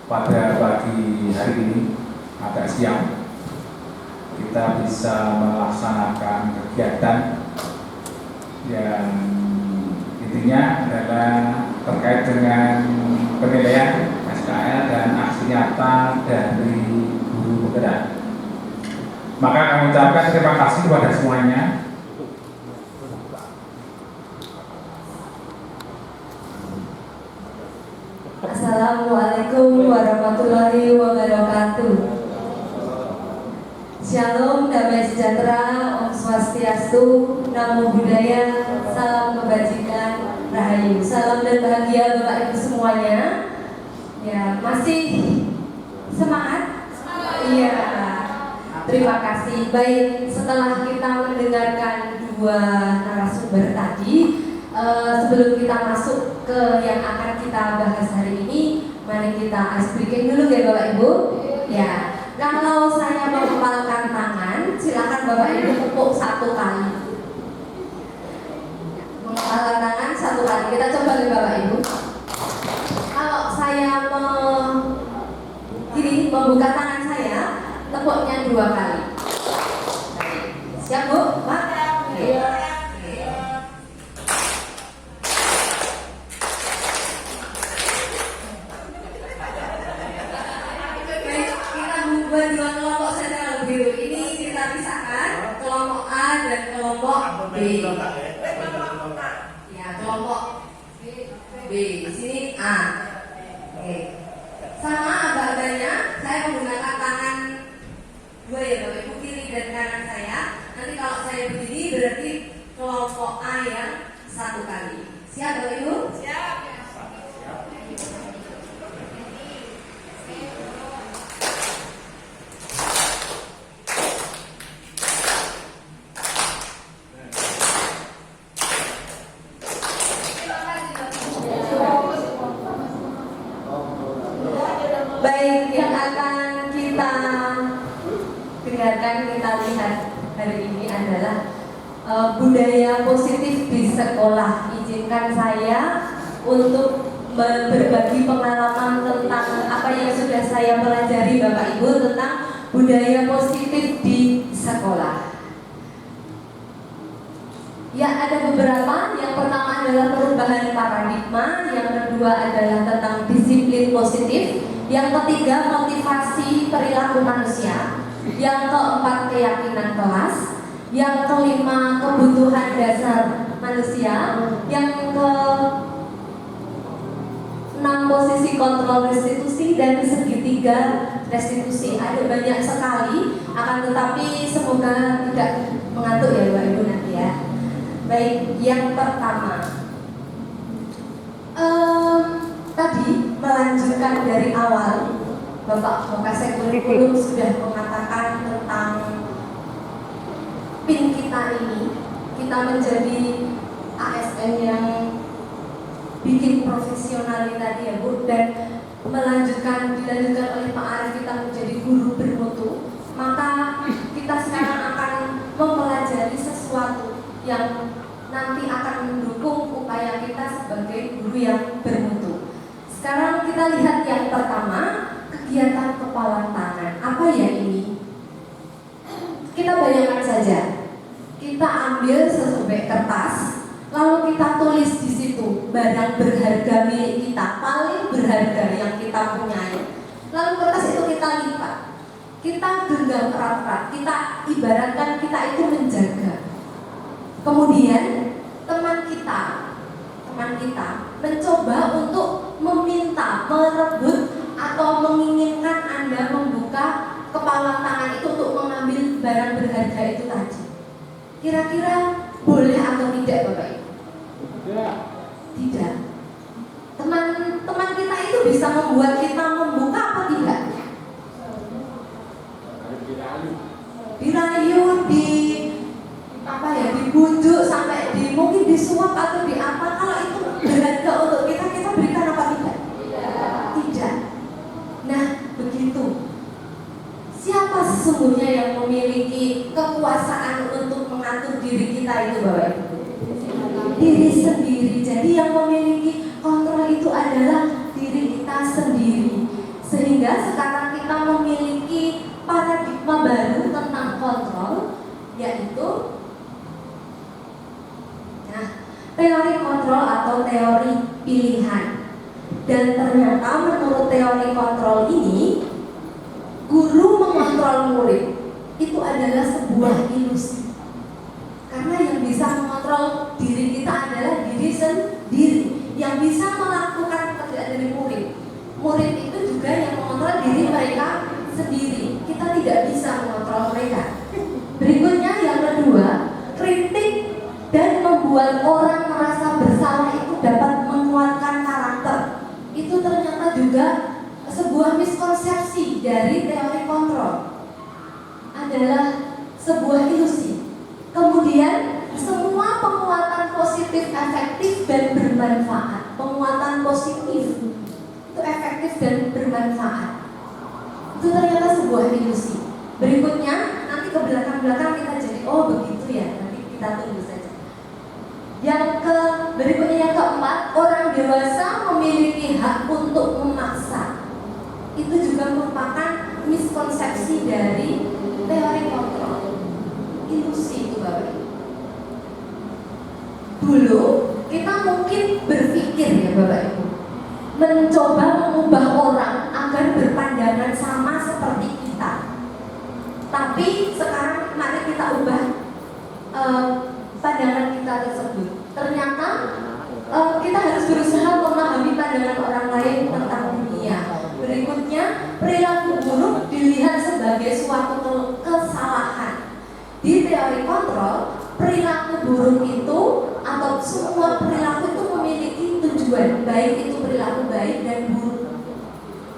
pada pagi hari ini agak siang kita bisa melaksanakan kegiatan yang intinya adalah terkait dengan penilaian SKL dan aksi nyata dari guru penggerak. Maka kami ucapkan terima kasih kepada semuanya. Assalamualaikum warahmatullahi wabarakatuh. Shalom, damai sejahtera, Om Swastiastu, Namo Buddhaya, salam kebajikan, Rahayu. Salam dan bahagia Bapak Ibu semuanya. Ya, masih semangat? Iya. Terima kasih. Baik, setelah kita mendengarkan dua narasumber tadi, sebelum kita masuk ke yang akan kita bahas hari ini, mari kita ice breaking dulu ya Bapak Ibu. Ya, kalau saya mengepalkan tangan, silakan Bapak Ibu tepuk satu kali. Mengepalkan tangan satu kali. Kita coba nih Bapak Ibu. Kalau saya membuka tangan saya, tepuknya dua kali. Siap Bu? Pak? Iya. Dua kelompok saja biru ini kita pisahkan, kelompok A dan kelompok B. Ya, kelompok B di sini A. Oke. Sama agak-agaknya saya menggunakan tangan dua ya Bapak Ibu, kiri dan kanan saya. Nanti kalau saya berdiri berarti kelompok A yang satu kali. Siap Bapak Ibu? Siap. Baik, yang akan kita dengarkan, kita lihat hari ini adalah budaya positif di sekolah. Izinkan saya untuk berbagi pengalaman tentang apa yang sudah saya pelajari Bapak Ibu tentang budaya positif di sekolah. Ya, ada beberapa. Yang pertama adalah perubahan paradigma, yang kedua adalah tentang disiplin positif, yang ketiga motivasi perilaku manusia, yang keempat keyakinan kelas, yang kelima kebutuhan dasar manusia, yang keenam posisi kontrol restitusi dan segitiga restitusi. Ada banyak sekali, akan tetapi semoga tidak mengantuk ya Bapak Ibu nanti ya. Baik, yang pertama tadi melanjutkan dari awal, Bapak Wakasek Kurikulum sudah mengatakan tentang PIN kita ini, kita menjadi ASN yang bikin profesional tadi ya Bu, dan dilanjutkan oleh Pak Arief, kita menjadi guru bermutu. Maka kita sekarang akan mempelajari sesuatu yang nanti akan mendukung upaya kita sebagai guru yang bermutu. Sekarang kita lihat yang pertama, kegiatan kepala tangan. Apa ya ini? Kita bayangkan saja, kita ambil sesubek kertas, lalu kita tulis di situ barang berharga milik kita, paling berharga yang kita punyai. Lalu kertas itu kita lipat, kita genggam erat-erat, kita ibaratkan kita itu menjaga. Kemudian teman kita mencoba untuk meminta, merebut atau menginginkan Anda membuka kepala tangan itu untuk mengambil barang berharga itu tadi. Kira-kira boleh atau tidak Bapak Ibu? Tidak. Teman-teman kita itu bisa membuat kita membuka apa tidak? Dirayu, dibujuk sampai mungkin disuap atau di apa. Kalau itu berharga untuk kita berikan apa tidak? Tidak. Nah, begitu. Siapa sesungguhnya yang memiliki kekuasaan untuk mengatur diri kita itu Bapak Ibu? Diri sendiri. Jadi yang memiliki kontrol itu adalah diri kita sendiri. Sehingga sekarang kita memiliki paradigma baru tentang kontrol, yaitu teori kontrol atau teori pilihan. Dan ternyata menurut teori kontrol ini, guru mengontrol murid itu adalah sebuah ilusi. Karena yang bisa mengontrol diri kita adalah diri sendiri. Yang bisa melakukan pekerjaan dari murid. Murid itu juga yang mengontrol diri mereka sendiri. Kita tidak bisa mengontrol mereka. Berikutnya yang kedua, kritik dan membuat orang merasa bersalah itu dapat menguatkan karakter. Itu ternyata juga sebuah miskonsepsi dari teori kontrol, adalah sebuah ilusi. Kemudian semua penguatan positif efektif dan bermanfaat. Penguatan positif itu efektif dan bermanfaat. Itu ternyata sebuah ilusi. Berikutnya nanti ke belakang-belakang kita jadi oh begitu ya. Nanti kita tunggu saja. Berikutnya yang keempat, orang dewasa memiliki hak untuk memaksa. Itu juga merupakan miskonsepsi dari teori kontrol. Ilusi itu Bapak Ibu. Dulu kita mungkin berpikir ya Bapak Ibu, mencoba mengubah orang agar berpandangan sama seperti kita. Tapi sekarang mari kita ubah pandangan kita tersebut. Ternyata kita harus berusaha memahami pandangan orang lain tentang dunia. Berikutnya, perilaku buruk dilihat sebagai suatu kesalahan. Di teori kontrol, perilaku buruk itu atau semua perilaku itu memiliki tujuan, baik itu perilaku baik dan buruk.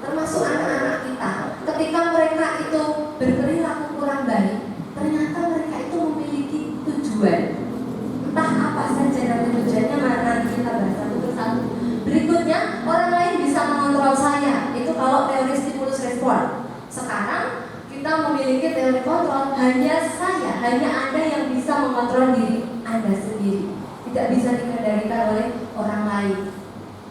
Termasuk anak-anak kita, ketika mereka itu berperilaku kurang baik, ternyata mereka itu memiliki tujuan. Entah apa saja nanti tujuannya, nanti kita bahas satu persatu. Berikutnya, orang lain bisa mengontrol saya. Itu kalau teori stimulus respon. Sekarang kita memiliki teori kontrol, hanya saya, hanya Anda yang bisa mengontrol diri Anda sendiri. Tidak bisa dikendalikan oleh orang lain.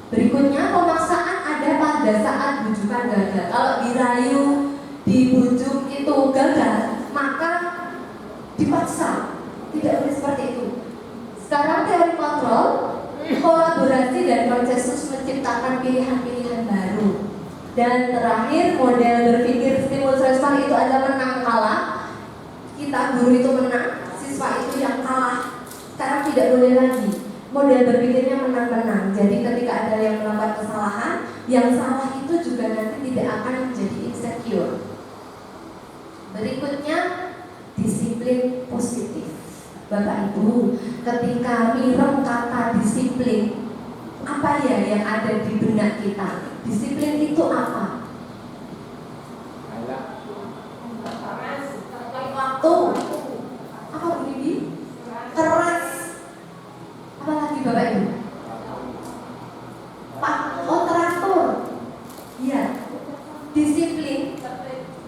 Berikutnya, pemaksaan ada pada saat bujukan gagal. Kalau dirayu, dibujuk itu gagal, maka dipaksa. Tidak boleh seperti itu. Sekarang teori kontrol, kolaborasi dan konsensus menciptakan pilihan-pilihan baru. Dan terakhir, model berpikir stimulus respon itu ada menang kalah. Kita guru itu menang, siswa itu yang kalah. Sekarang tidak boleh lagi. Model berpikirnya menang-menang. Jadi ketika ada yang melakukan kesalahan, yang salah itu juga nanti tidak akan menjadi insecure. Berikutnya, disiplin positif. Bapak Ibu, ketika mireng kata disiplin, apa ya yang ada di benak kita? Disiplin itu apa? Waktu. Apa bunyi? Keras. Apa lagi Bapak Ibu? Teratur. Iya. Disiplin.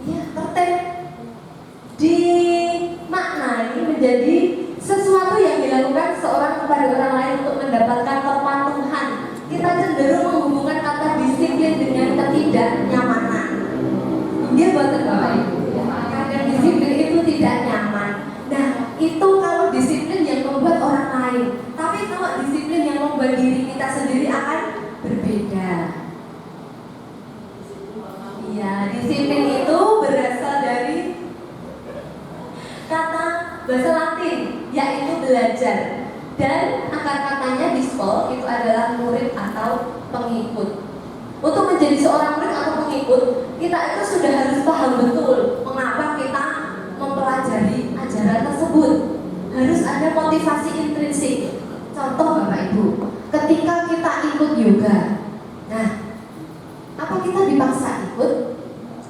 Iya, tertib. Dimaknai menjadi sesuatu yang dilakukan seorang kepada orang lain untuk mendapatkan kepatuhan. Kita cenderung menghubungkan kata disiplin dengan ketidaknyamanan. Dia buatan Bapak Ibu. Kadang disiplin itu tidak nyaman. Nah, itu kalau disiplin yang membuat orang lain. Tapi kalau disiplin yang membuat diri kita sendiri akan berbeda. Iya, disiplin itu berasal dari kata bahasa Latin, yaitu belajar. Dan akar katanya dispol itu adalah murid atau pengikut. Untuk menjadi seorang murid atau pengikut, kita itu sudah harus paham betul mengapa kita mempelajari ajaran tersebut. Harus ada motivasi intrinsik. Contoh Bapak Ibu, ketika kita ikut yoga, nah, apa kita dipaksa ikut?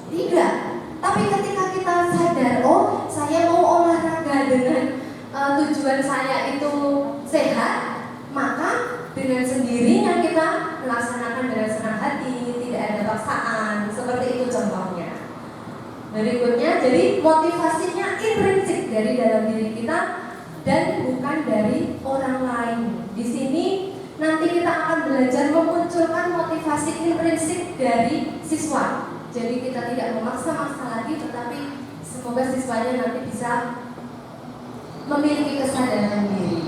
Tidak. Tapi ketika kita sadar, oh saya mau olahraga dengan tujuan saya itu sehat, maka dengan sendirinya kita melaksanakan dengan senang hati, tidak ada paksaan, seperti itu contohnya. Berikutnya, jadi motivasinya intrinsik dari dalam diri kita dan bukan dari orang lain. Di sini nanti kita akan belajar memunculkan motivasi intrinsik dari siswa. Jadi kita tidak memaksa-maksa lagi, tetapi semoga siswanya nanti bisa memiliki kesadaran diri.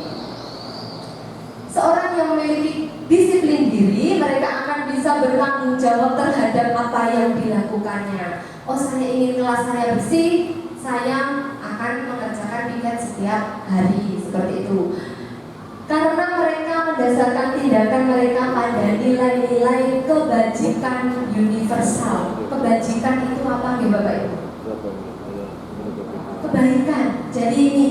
Seorang yang memiliki disiplin diri, mereka akan bisa bertanggung jawab terhadap apa yang dilakukannya. Oh, saya ingin kelas saya bersih, saya akan mengerjakan piket setiap hari, seperti itu. Karena mereka mendasarkan tindakan mereka pada nilai-nilai kebajikan universal. Kebajikan itu apa nih Bapak Ibu? Kebaikan. Jadi ini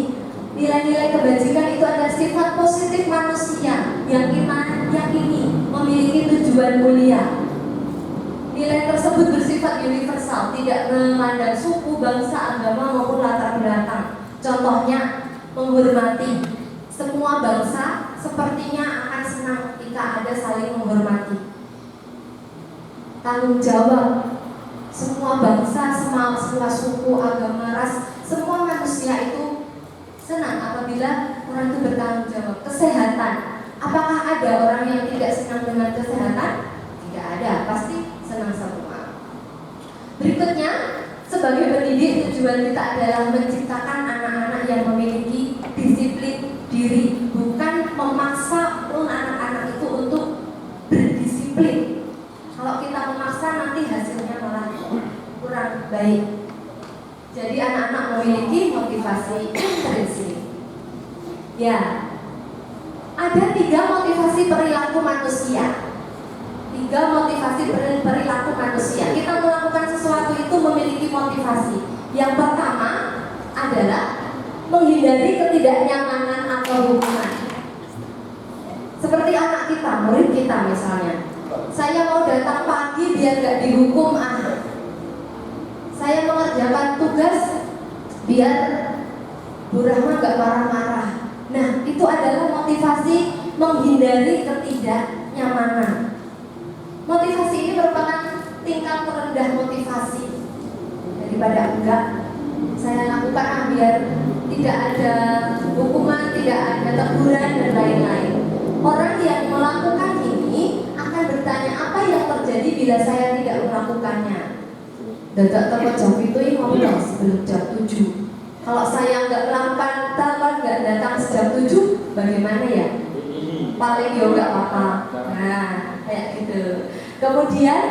nilai-nilai kebajikan itu adalah sifat positif manusia yang kita yakini memiliki tujuan mulia. Nilai tersebut bersifat universal, tidak memandang suku, bangsa, agama maupun latar belakang. Contohnya, menghormati. Semua bangsa sepertinya akan senang ketika ada saling menghormati. Tanggung jawab. Semua bangsa, semua suku, agama, ras, semua manusia itu senang apabila orang itu bertanggung jawab. Kesehatan. Apakah ada orang yang tidak senang dengan kesehatan? Tidak ada, pasti senang semua. Berikutnya, sebagai pendidik, tujuan kita adalah menciptakan anak-anak yang memiliki disiplin diri, bukan memaksa anak-anak itu untuk berdisiplin. Kalau kita memaksa nanti hasilnya malah kurang baik. Jadi anak-anak memiliki motivasi intrinsik. Ya, ada 3 motivasi perilaku manusia. 3 motivasi perilaku manusia. Kita melakukan sesuatu itu memiliki motivasi. Yang pertama adalah menghindari ketidaknyamanan atau hukuman. Seperti anak kita, murid kita misalnya. Saya mau datang pagi biar gak dihukum Saya mengerjakan tugas biar Bu Rahma gak marah-marah. Nah, itu adalah motivasi menghindari ketidaknyamanan. Motivasi ini merupakan tingkat terendah motivasi. Daripada enggak, saya lakukan biar tidak ada hukuman, tidak ada teguran dan lain-lain. Orang yang melakukan ini akan bertanya apa yang terjadi bila saya tidak melakukannya. Dadak teko jam itu ngomong sebelum jam 7. Kalau saya nggak melakukan, nggak datang sejam 7, bagaimana ya? Paling ya nggak apa-apa. Nah, kayak gitu. Kemudian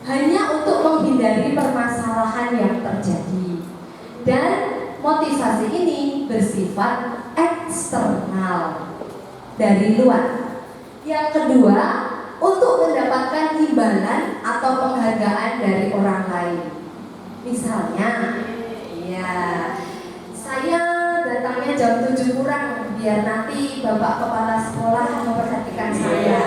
hanya untuk menghindari permasalahan yang terjadi. Dan motivasi ini bersifat eksternal, dari luar. Yang kedua, untuk mendapatkan imbalan atau penghargaan dari orang lain. Misalnya, ya, saya datangnya jam 7 kurang biar nanti Bapak Kepala Sekolah memperhatikan saya.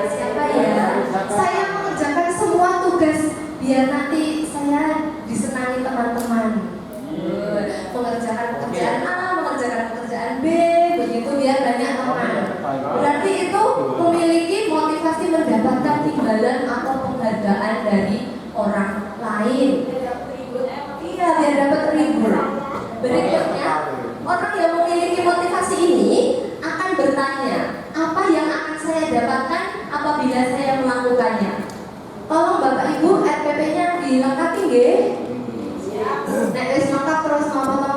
Siapa ya? Saya mengerjakan semua tugas biar nanti saya disenangi teman-teman. Mengerjakan pekerjaan A, mengerjakan pekerjaan B, begitu biar banyak teman. Berarti itu memiliki motivasi mendapatkan imbalan atau penghargaan dari orang lain. Iya, biar dapat ribut. Berikutnya, orang yang memiliki motivasi ini akan bertanya, apa yang akan saya dapatkan apabila saya melakukannya? Tolong Bapak Ibu RPP-nya dilengkapi nggih? Nek wis lengkap terus ngopo to?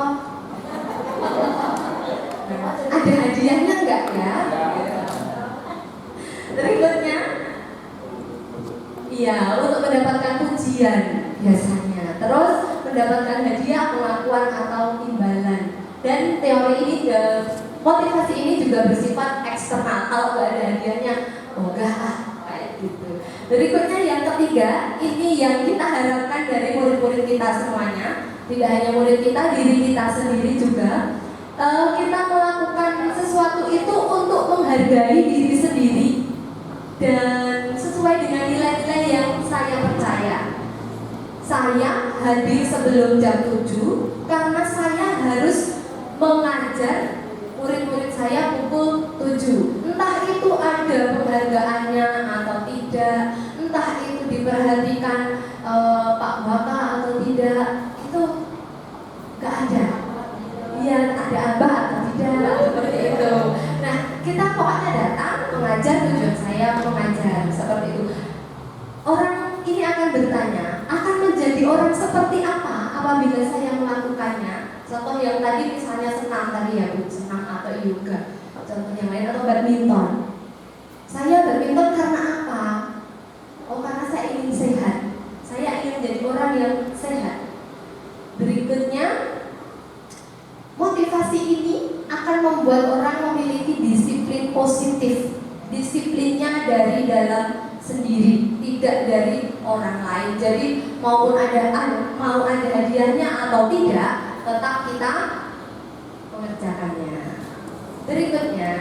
Ada hadiahnya enggak ya? Berikutnya, iya, untuk mendapatkan pujian biasanya. Terus mendapatkan hadiah, pengakuan atau imbalan. Dan teori ini, motivasi ini juga bersifat eksternal. Kalau nggak ada hadiahnya, oh enggak kayak gitu. Berikutnya yang ketiga, ini yang kita harapkan dari murid-murid kita semuanya. Tidak hanya murid kita, diri kita sendiri juga. Kita melakukan sesuatu itu untuk menghargai diri sendiri dan sesuai dengan nilai-nilai yang saya percaya. Saya hadir sebelum jam 7 karena saya harus mengajar murid-murid saya pukul 7. Entah itu ada penghargaannya atau tidak, entah itu diperhatikan Pak Waka atau tidak, itu gak ada. Ya ada abah atau tidak, seperti itu. Nah, kita pokoknya datang mengajar, tujuan saya mengajar, seperti itu. bertanya, akan menjadi orang seperti apa apabila saya melakukannya? Contoh yang tadi misalnya senam tadi ya Bu, senam atau yoga. Contoh yang lain atau badminton. Saya badminton karena apa? Oh, karena saya ingin sehat. Saya ingin menjadi orang yang sehat. Berikutnya, motivasi ini akan membuat orang memiliki disiplin positif. Disiplinnya dari dalam sendiri, tidak dari orang lain. Jadi mau ada hadiahnya atau tidak, tetap kita mengerjakannya. Berikutnya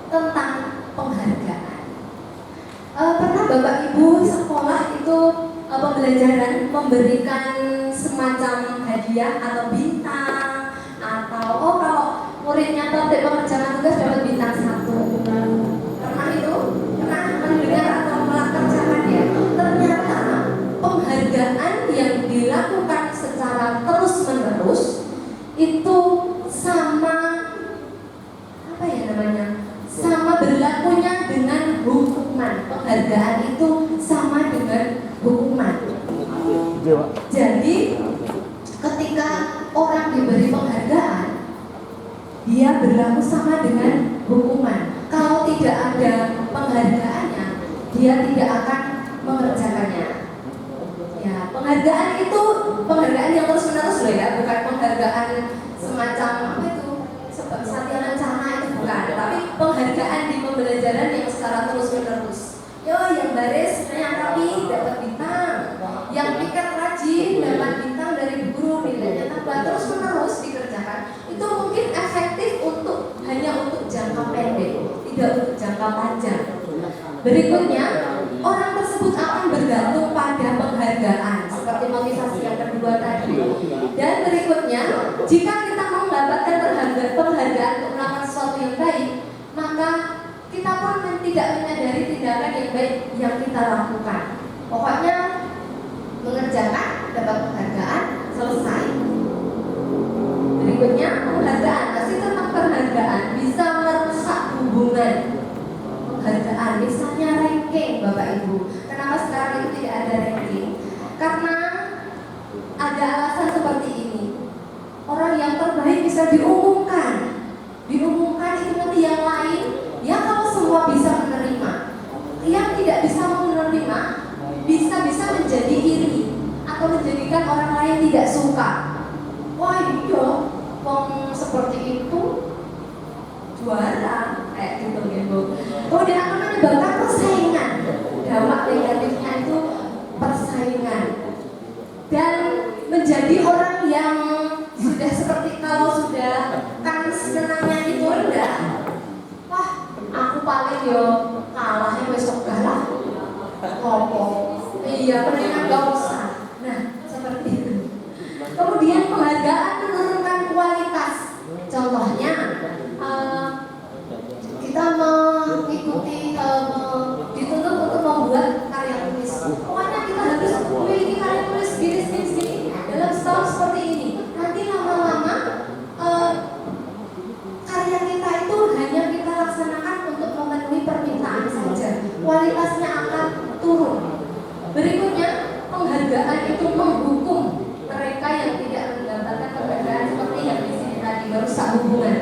tentang penghargaan. Pernah Bapak Ibu sekolah itu pembelajaran memberikan semacam hadiah atau bintang, atau kalau muridnya tertib mengerjakan tugas dapat bintang 1. Pernah itu? Pernah mendengar atau melakukan ya? Ternyata penghargaan yang dilakukan secara terus-menerus itu sama sama berlakunya dengan hukuman. Penghargaan itu sama dengan hukuman. Jadi ketika orang diberi penghargaan, dia berlaku sama dengan hukuman. Kalau tidak ada penghargaannya, dia tidak akan mengerjakannya. Ya, penghargaan itu penghargaan yang terus-menerus loh ya, bukan penghargaan semacam apa itu, Satya Lancana itu bukan, tapi penghargaan di pembelajaran yang secara terus-menerus. Yo, yang baris yang rapi dapat bintang, yang piket rajin dapat bintang dari guru, nilainya tambah, terus-menerus dikerjakan. Itu mungkin efektif hanya untuk jangka pendek, tidak untuk jangka panjang. Berikutnya, orang tersebut akan bergantung pada penghargaan seperti motivasi yang kedua tadi. Dan berikutnya, jika kita mendapatkan penghargaan untuk melakukan sesuatu yang baik, maka kita pun tidak menyadari tindakan yang baik yang kita lakukan. Pokoknya mengerjakan, dapat penghargaan, selesai. Berikutnya penghargaan, masih tentang penghargaan bisa merusak hubungan. Penghargaan, misalnya ranking Bapak Ibu. Kenapa sekarang itu tidak ada ranking? Karena ada alasan seperti ini. Orang yang terbaik bisa diumumkan itu nanti yang lain. Ya kalau semua bisa menerima, yang tidak bisa menerima bisa menjadi iri atau menjadikan orang lain tidak suka. Wah iya, seperti itu juara kayak gitu gitu. Kemudian akan menyebabkan persaingan. Dampak negatifnya itu persaingan dan menjadi orang yang sudah seperti kalau sudah kan senangnya itu rendah. Wah, aku paling yo kalahnya besok kalah. Ngomong, iya mendingan gak usah. Nah, seperti itu. Kemudian penghargaan menurunkan kualitas. Contohnya, kita mengikuti dituntut untuk membuat karya tulis. Pokoknya kita harus memiliki karya tulis gini dalam setahun seperti ini. Nanti lama-lama karya kita itu hanya kita laksanakan untuk memenuhi permintaan saja. Kualitasnya akan turun. Berikutnya, penghargaan itu menghukum mereka yang tidak mendapatkan penghargaan seperti yang di sini tadi, merusak hubungan.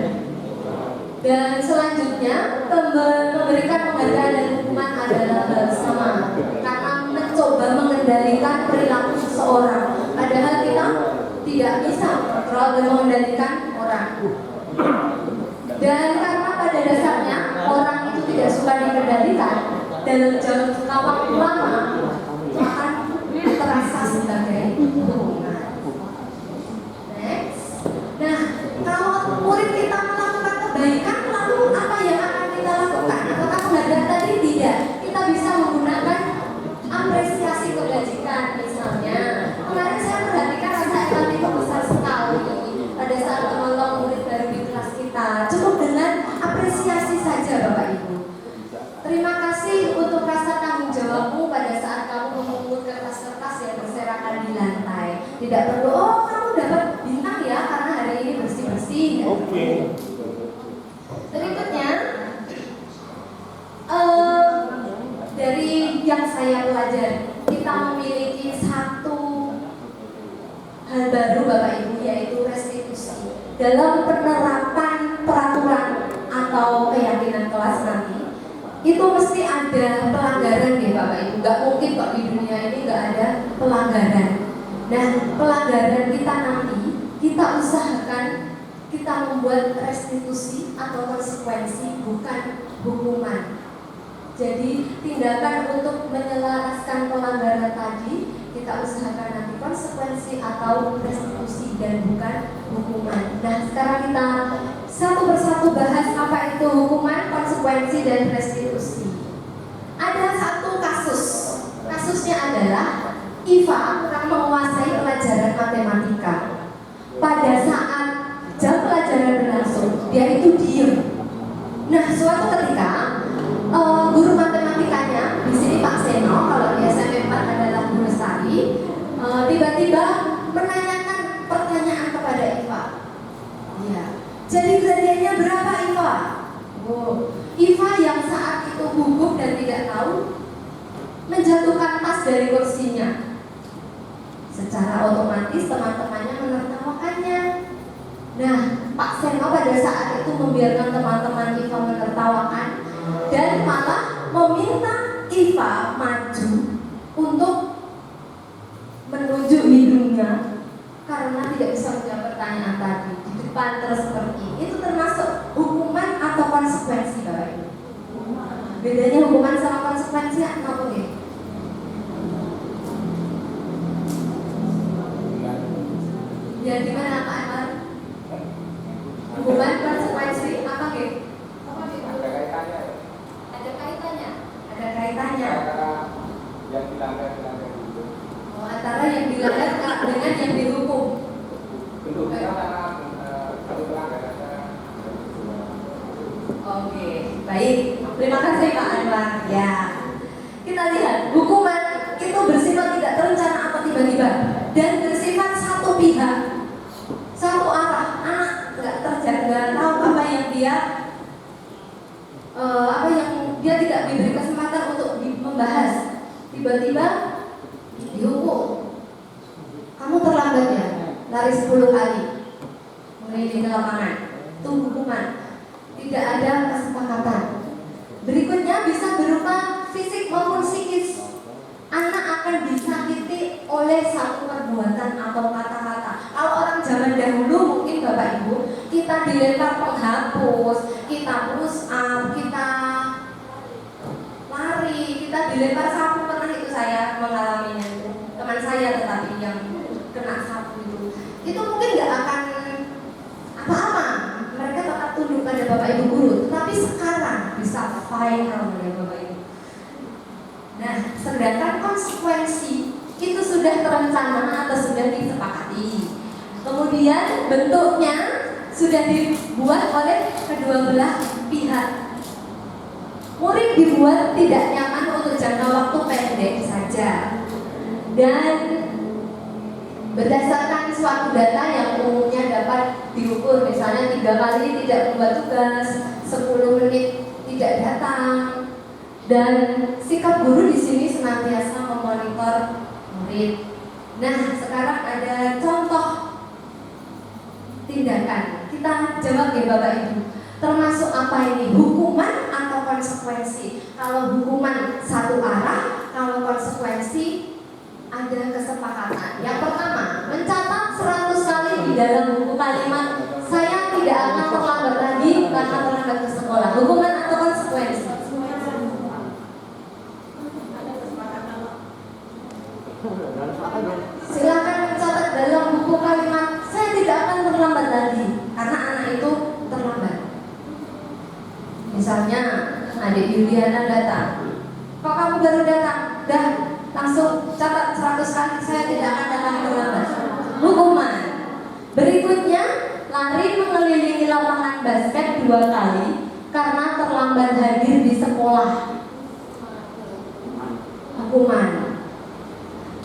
Dan selanjutnya, memberikan penghargaan dan hukuman adalah hal sama, karena mencoba mengendalikan perilaku seseorang. Padahal kita tidak bisa kontrol dan mengendalikan orang. Dan karena pada dasarnya orang itu tidak suka dikendalikan, dalam jangka waktu lama akan terasa sebagai hukuman. Next. Nah, kalau murid kita melakukan kebaikan, lalu apa yang akan kita lakukan? Apakah penghargaan tadi? Tidak. Kita bisa menggunakan apresiasi kebajikan. Misalnya, kemarin saya perhatikan rasa empati besar sekali pada saat menolong murid baru di kelas kita. Cukup dengan apresiasi saja Bapak Ibu. Terima kasih untuk rasa tanggung jawabmu pada saat kamu memungut kertas-kertas yang berserakan di lantai. Tidak perlu, oh kamu dapat bintang ya karena hari ini bersih-bersih. Oke. Berikutnya, dari yang saya pelajari, kita memiliki satu hal baru Bapak Ibu, yaitu restitusi. Dalam penerapan peraturan atau keyakinan kelas nanti, itu mesti ada pelanggaran ya Bapak Ibu. Gak mungkin kok di dunia ini gak ada pelanggaran. Nah, pelanggaran kita nanti, kita usahakan kita membuat restitusi atau konsekuensi, bukan hukuman. Jadi tindakan untuk menyelaraskan pelanggaran tadi, kita usahakan nanti konsekuensi atau restitusi dan bukan hukuman. Nah, sekarang kita satu persatu bahas apa itu hukuman, konsekuensi, dan restitusi. Ada satu kasus. Kasusnya adalah Iva kurang menguasai pelajaran matematika. Pada saat jam pelajaran berlangsung, dia itu diem. Nah, suatu ketika guru matematikanya, di sini Pak Seno, kalau di SMP 4 adalah Bu Lestari, tiba-tiba menanyakan pertanyaan kepada Iva. Ya, jadi gradiennya berapa Iva? Oh, Iva yang saat itu gugup dan tidak tahu, menjatuhkan tas dari kursinya. Secara otomatis teman-temannya menertawakannya. Nah, Pak Seno pada saat itu membiarkan teman-teman Iva menertawakan dan malah meminta Iva maju untuk menunjuk hidungnya karena tidak bisa menjawab pertanyaan tadi di depan terus seperti itu. Termasuk hukuman atau konsekuensi Bapak Ibu. Bedanya hukuman sama konsekuensi apa nih? Ya gimana Pak Anwar? Hukuman, konsekuensi apa nih? Ada kaitannya. Ada kaitannya. Yang dilanggar itu. Oh, antara yang dilanggar dengan yang dihukum. Bentuknya kalau pelanggarannya. Oke, baik. Terima kasih Pak Anwar. Ya, kita lihat hukuman itu bersifat tidak terencana atau tiba-tiba dan bersifat satu pihak, satu arah. Anak nggak terjaga, tahu apa yang dia tidak diberi kesempatan untuk membahas. Tiba-tiba dihukum. Kamu terlambat ya, lari 10 kali mengelilingi lapangan. Itu hukuman. Tidak ada kesepakatan. Berikutnya bisa berupa fisik maupun psikis. Anak akan disakiti oleh satu perbuatan atau kata-kata. Kalau orang zaman dahulu mungkin Bapak Ibu, kita dilempar penghapus, kita push up, kita lari, kita dilempar sapu. Pernah itu saya mengalaminya itu. Teman saya tetapi yang kena sapu itu mungkin nggak akan apa-apa. Mereka tetap tunduk pada Bapak Ibu guru. Tapi sekarang bisa viral ya Bapak Ibu. Nah, sedangkan konsekuensi itu sudah terencana atau sudah disepakati. Kemudian bentuknya sudah dibuat oleh kedua belah pihak. Murid dibuat tidak nyaman untuk jangka waktu pendek saja. Dan berdasarkan suatu data yang umumnya dapat diukur, misalnya 3 kali tidak membuat tugas, 10 menit tidak datang. Dan sikap guru di sini senantiasa memonitor murid. Nah, sekarang ada contoh tindakan. Kita jawab ya Bapak Ibu. Termasuk apa ini? Hukuman atau konsekuensi? Kalau hukuman satu arah, kalau konsekuensi ada kesepakatan. Yang pertama, mencatat 100 kali di dalam buku kalimat saya tidak akan terlambat lagi karena terlambat ke sekolah. Hukuman atau konsekuensi? Silakan mencatat dalam buku kalimat saya tidak akan terlambat lagi karena anak itu terlambat. Misalnya adik Yuliana datang, kok kamu baru datang? Dah langsung catat 100 kali saya tidak akan datang terlambat. Hukuman. Berikutnya lari mengelilingi lapangan basket 2 kali karena terlambat hadir di sekolah. Hukuman.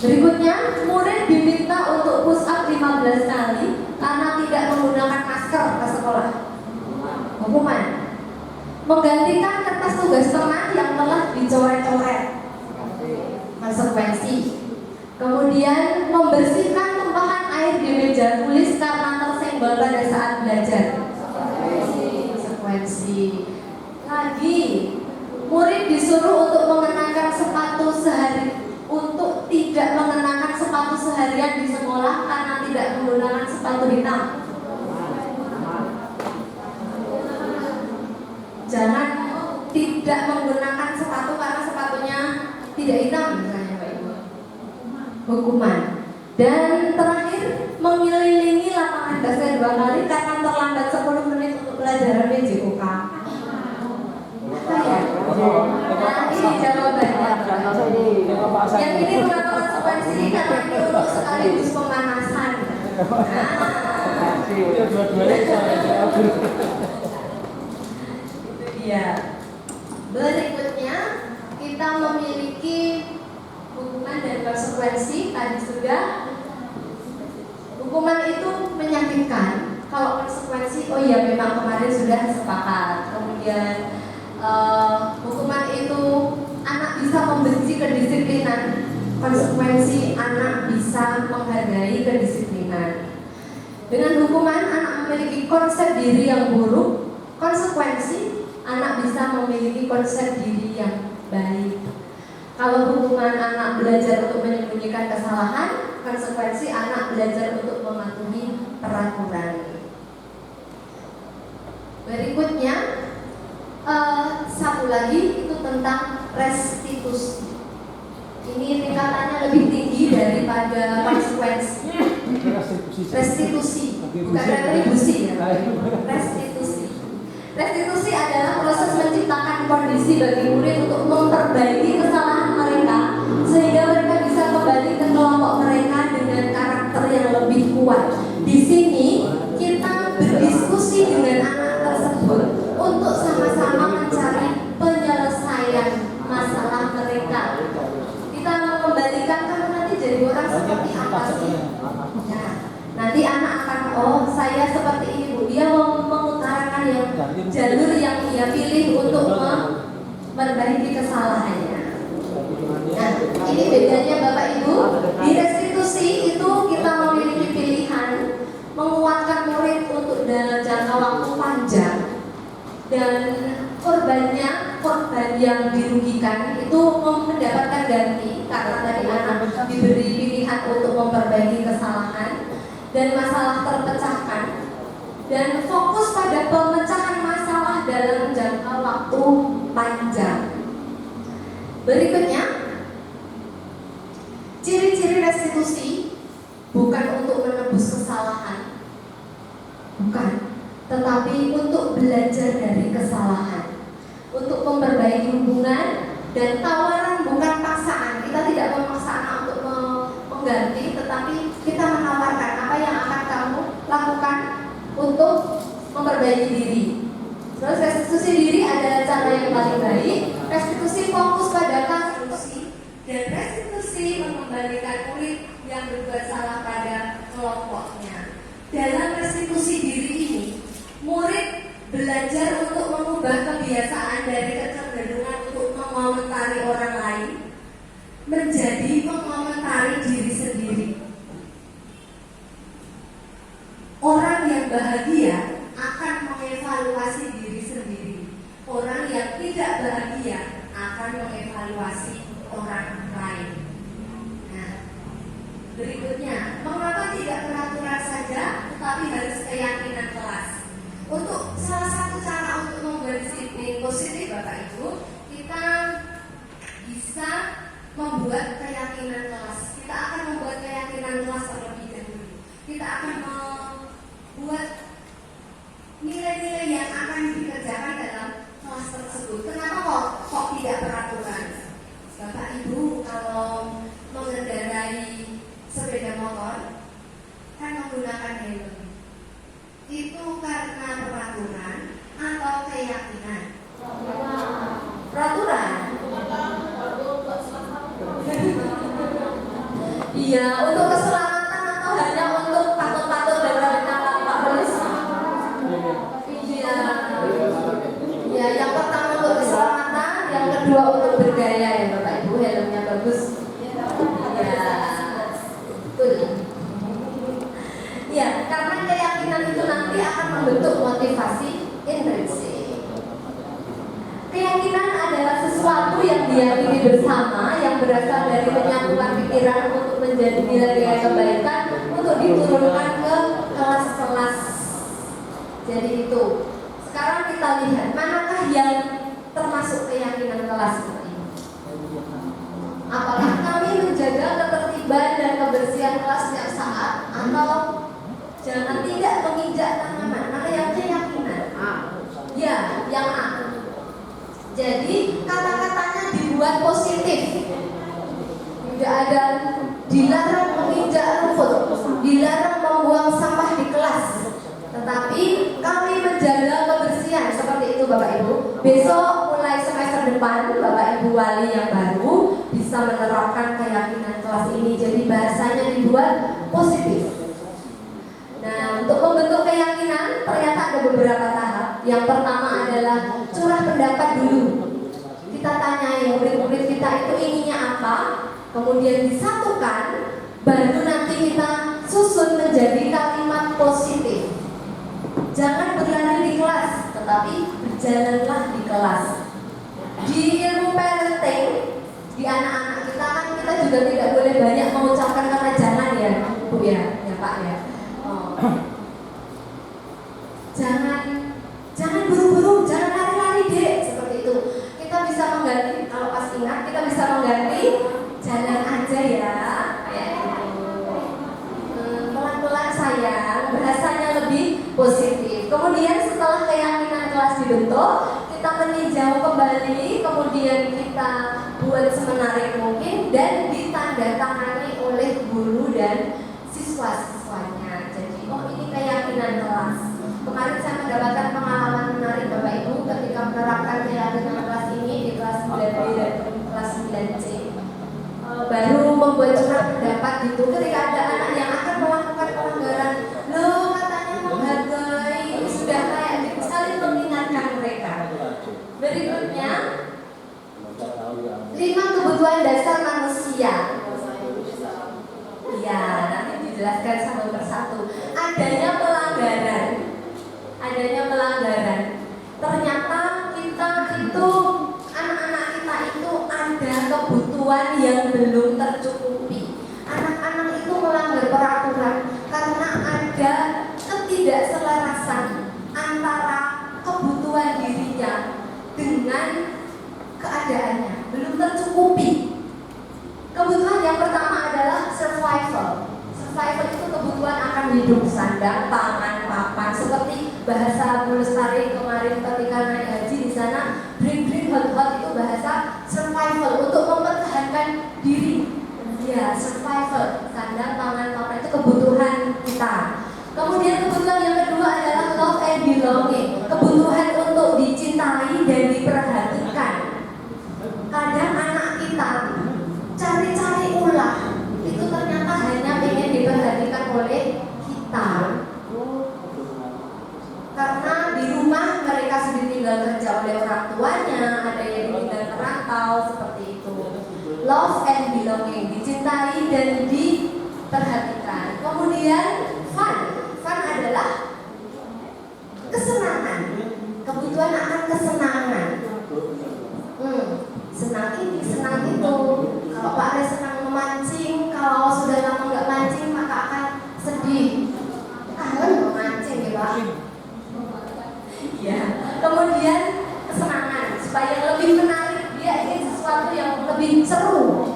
Berikutnya, murid diminta untuk push up 15 kali karena tidak menggunakan masker ke sekolah. Hukuman. Menggantikan kertas tugas teman yang telah dicoret-coret. untuk tidak mengenakan sepatu seharian di sekolah karena tidak menggunakan sepatu hitam? Jangan tidak menggunakan sepatu karena sepatunya tidak hitam misalnya Pak Ibu. Hukuman. Dan terakhir, mengelilingi lapangan basket 2 kali karena terlambat 10 menit untuk pelajaran PJOK. Apa ya? Nah, ini jawabannya. Yang ini bukan konsekuensi karena ini untuk sekaligus pemanasan. Itu dia. Berikutnya kita memiliki hukuman dan konsekuensi. Tadi sudah. Hukuman itu menyakitkan. Kalau konsekuensi, oh iya memang kemarin sudah sepakat. Kemudian hukuman itu anak bisa membenci kedisiplinan. Konsekuensi anak bisa menghargai kedisiplinan. Dengan hukuman anak memiliki konsep diri yang buruk. Konsekuensi anak bisa memiliki konsep diri yang baik. Kalau hukuman anak belajar untuk menyembunyikan kesalahan, konsekuensi anak belajar untuk mematuhi peraturan. Berikutnya, satu lagi itu tentang restitusi. Ini tingkatannya lebih tinggi daripada konsekuensi. Restitusi, bukan retribusi ya. Restitusi. Restitusi adalah proses menciptakan kondisi bagi murid untuk memperbaiki kesalahan mereka sehingga mereka bisa kembali ke kelompok mereka dengan karakter yang lebih kuat. Di sini kita berdiskusi dengan anak tersebut untuk sama-sama mencari penyelesaian masalah mereka. Kita mengembalikan kamu nanti jadi orang seperti apa sih? Nah, nanti anak akan saya seperti ini Bu. Dia mengutarakan yang jalur yang dia pilih untuk memperbaiki kesalahannya. Nah, ini bedanya Bapak Ibu. Di restitusi itu kita memiliki pilihan menguatkan murid untuk dalam jangka waktu panjang dan korban yang dirugikan itu mendapatkan ganti karena tadi anak diberi pilihan untuk memperbaiki kesalahan dan masalah terpecahkan dan fokus pada pemecahan masalah dalam jangka waktu panjang. Berikutnya, ciri-ciri restitusi bukan untuk menebus kesalahan, bukan, tetapi untuk belajar dari kesalahan, untuk memperbaiki hubungan dan tawaran bukan paksaan. Kita tidak memaksa anak untuk mengganti, tetapi kita menawarkan apa yang akan kamu lakukan untuk memperbaiki diri. Terus restitusi diri adalah cara yang paling baik. Restitusi fokus pada konstruksi dan restitusi mengembalikan murid yang berbuat salah pada kelompoknya. Dalam restitusi diri ini, murid belajar untuk mengubah kebiasaan dari kecenderungan untuk mengomentari orang lain menjadi mengomentari diri sendiri. Orang yang bahagia akan mengevaluasi diri sendiri. Orang yang tidak bahagia akan mengevaluasi orang lain. Nah, berikutnya, mengapa tidak peraturan saja, tetapi harus keyakinan kelas? Untuk salah satu cara untuk membuat disiplin positif, Bapak Ibu, kita bisa membuat keyakinan kelas. Kita akan membuat keyakinan kelas terlebih dahulu. Kita akan membuat nilai-nilai yang akan dikerjakan dalam kelas tersebut. Kenapa kok tidak peraturan? Bapak Ibu kalau mengendarai sepeda motor kan menggunakan helm. Itu karena peraturan atau keyakinan? Peraturan. Iya, untuk keselamatan atau hanya untuk patut-patut dan menangkap Pak Polis? Iya. Ya, yang pertama untuk keselamatan, yang kedua untuk bergaya ya Bapak Ibu, helmnya bagus. Iya, betul. Ya, karena keyakinan itu nanti akan membentuk motivasi intrinsik. Keyakinan adalah sesuatu yang diyakini bersama yang berasal dari penyatuan pikiran untuk menjadi nilai-nilai kebaikan untuk diturunkan ke kelas-kelas. Jadi itu. Sekarang kita lihat manakah yang termasuk keyakinan kelas ini. Apakah kami menjaga ketertiban dan kebersihan kelas setiap saat, atau jangan tidak menginjak tanaman? Mana yang keyakinan? Ya, yang A. Jadi kata-katanya dibuat positif. Tidak ada dilarang menginjak rumput, dilarang membuang sampah di kelas. Tetapi kami menjaga kebersihan seperti itu Bapak Ibu. Besok mulai semester depan Bapak Ibu wali yang baru bisa menerapkan keyakinan kelas ini. Jadi bahasanya dibuat positif. Nah, untuk membentuk keyakinan ternyata ada beberapa tahap. Yang pertama adalah curah pendapat dulu. Kita tanyai murid-murid kita itu inginnya apa, kemudian disatukan, baru nanti kita susun menjadi kalimat positif. Jangan berlari di kelas, tetapi berjalanlah di kelas. Di ilmu parenting, di anak-anak kita kan kita juga tidak boleh banyak mengucapkan kata jangan ya, Bu ya Pak ya. Jangan buru-buru, jangan lari-lari dek, seperti itu. Kita bisa mengganti, kalau pas ingat kita bisa mengganti jalan aja ya, kayak gitu. Pelan-pelan sayang, bahasanya lebih positif. Kemudian setelah keyakinan kelas dibentuk, kita meninjau kembali, kemudian kita buat semenarik mungkin dan ditandatangani oleh guru dan siswa-siswanya. Jadi, oh ini keyakinan kelas. Kemarin saya mendapatkan pengalaman menarik Bapak Ibu ketika menerapkan keyakinan kelas ini di kelas 9B dan kelas 9C. Baru membuat surat pendapat gitu ketika ada anak yang akan melakukan pelanggaran. Loh katanya menghargai, sudah kayak saling mengingatkan mereka. Berikutnya 5 kebutuhan dasar manusia. Ya, nanti dijelaskan satu persatu. Adanya pelanggaran. Ternyata kita itu, anak-anak kita itu ada kebutuhan yang belum tercukupi. Anak-anak itu melanggar peraturan karena ada ketidakselarasan antara kebutuhan dirinya dengan keadaannya, belum tercukupi. Kebutuhan yang pertama adalah survival. Survival itu kebutuhan akan hidup, sandang, pangan, papan. Seperti bahasa Bu Lestari kemarin ketika naik haji di sana, bring hot itu bahasa survival untuk mempertahankan diri. Ya, survival, sandang, pangan, papan itu kebutuhan kita. Kemudian kebutuhan yang kedua adalah love and belonging, kebutuhan untuk dicintai dan diperhatikan. Kadang anak kita cari-cari ulah, itu ternyata hanya ingin diperhatikan oleh kita. Karena di rumah mereka sudah tinggal kerja oleh orang tuanya, ada yang tinggal merantau, seperti itu. Love and belonging, dicintai dan diperhatikan. Kemudian fun adalah kesenangan, kebutuhan akan kesenangan. Senang ini, senang itu. Kalau Pak Re senang memancing, kalau sudah lama nggak mancing maka akan sedih. Kangen memancing ya Pak. Ya. Kemudian kesenangan supaya lebih menarik, dia ingin sesuatu yang lebih seru.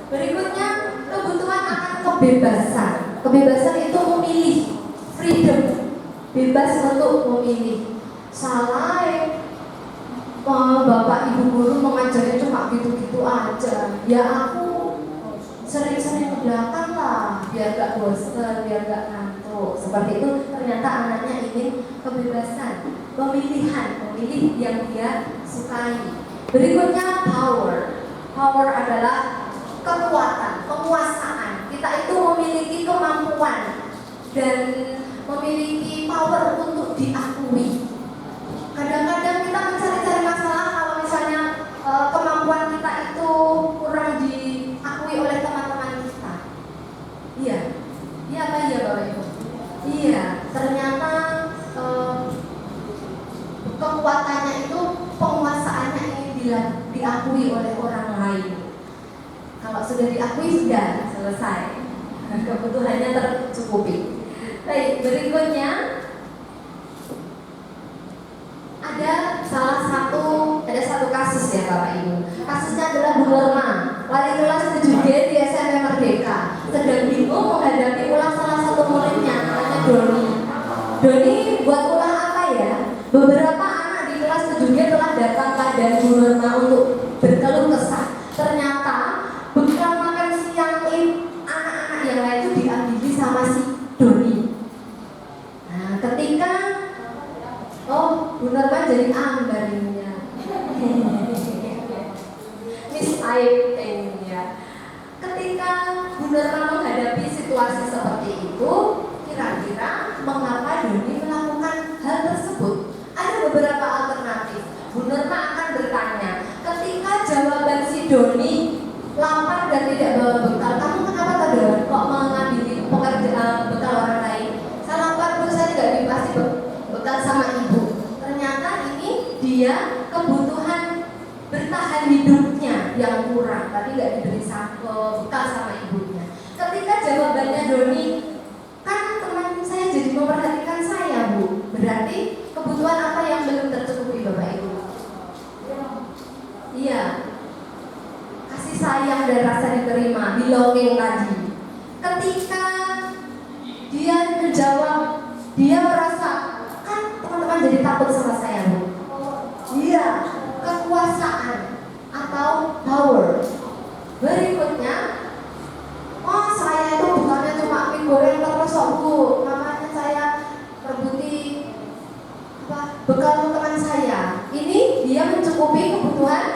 Berikutnya kebutuhan akan kebebasan. Kebebasan itu memilih, freedom, bebas untuk memilih. Salah Bapak Ibu guru mengajarnya cuma gitu-gitu aja. Ya aku sering-sering ke belakang lah, biar gak bosan, biar gak ngantuk. Seperti itu. Ternyata anaknya ingin kebebasan, memilih yang dia sukai. Berikutnya power. Power adalah kekuatan, penguasaan. Kita itu memiliki kemampuan dan memiliki power untuk diakui. Kadang-kadang kita mencari-cari masalah kalau misalnya kemampuan kita itu kurang diakui oleh teman-teman kita. Iya apa iya Bapak Ibu? Iya, ternyata kekuatannya itu, penguasaannya ingin diakui oleh orang lain. Kalau sudah diakui sudah selesai, kebutuhannya tercukupi. Baik, berikutnya ada satu kasus ya Bapak Ibu. Kasusnya adalah Bu Norma, wali kelas 7G di SMP Merdeka, sedang bingung menghadapi ulang salah satu muridnya, namanya Doni. Doni buat ulang apa ya? Beberapa anak di kelas 7G telah datang pada Bu Norma untuk berkeluh kesah. Ternyata bekal makan siang anak-anak yang lain itu diambil sama si Doni. Nah, ketika Bu Norma jadi ambarnya Miss Aib ya. Ketika Bu Norma menghadapi situasi seperti itu, kira-kira mengapa Doni melakukan hal tersebut? Ada beberapa alternatif. Bu Norma akan bertanya, ketika jawaban si Doni lapar dan tidak bawa bekal, kamu kenapa tadi kok mengambil bekal orang lain? Saya lapar Bu, saya tidak dikasih bekal sama ibu. Ternyata ini dia kebutuhan bertahan hidupnya yang kurang, tadi nggak diberi bekal sama ibunya. Ketika jawabannya Doni, kan teman saya jadi memperhatikan saya Bu, berarti kebutuhan apa yang belum tercukupi Bapak Ibu? Iya, kasih sayang dan rasa diterima, belonging tadi. Ketika dia menjawab, dia merasa, kan teman-teman jadi takut sama saya Bu. Iya, kekuasaan atau power. Berikutnya, saya itu bukannya cuma mie goreng terus Bu, namanya saya rebuti bekal teman saya. Ini dia mencukupi kebutuhan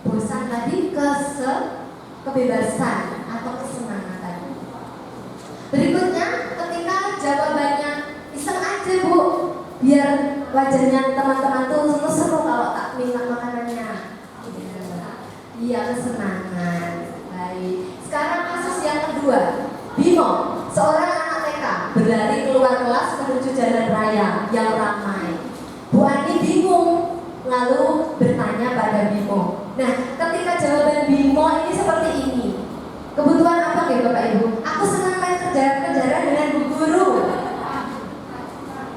bosan tadi, kebebasan atau kesenangan tadi. Berikutnya, ketika jawabannya iseng aja Bu, biar wajahnya teman-teman tuh seru-seru kalau tak minta makanannya. Iya, kesenangan. Baik. Sekarang kasus yang kedua, Bimo, seorang anak TK berlari keluar kelas menuju jalan raya yang ramai. Bu Ani bingung, lalu bertanya pada Bimo. Nah, ketika jawaban Bimo ini seperti ini, kebutuhan apa ya Bapak Ibu? Aku senang main kejar-kejaran dengan Bu Guru.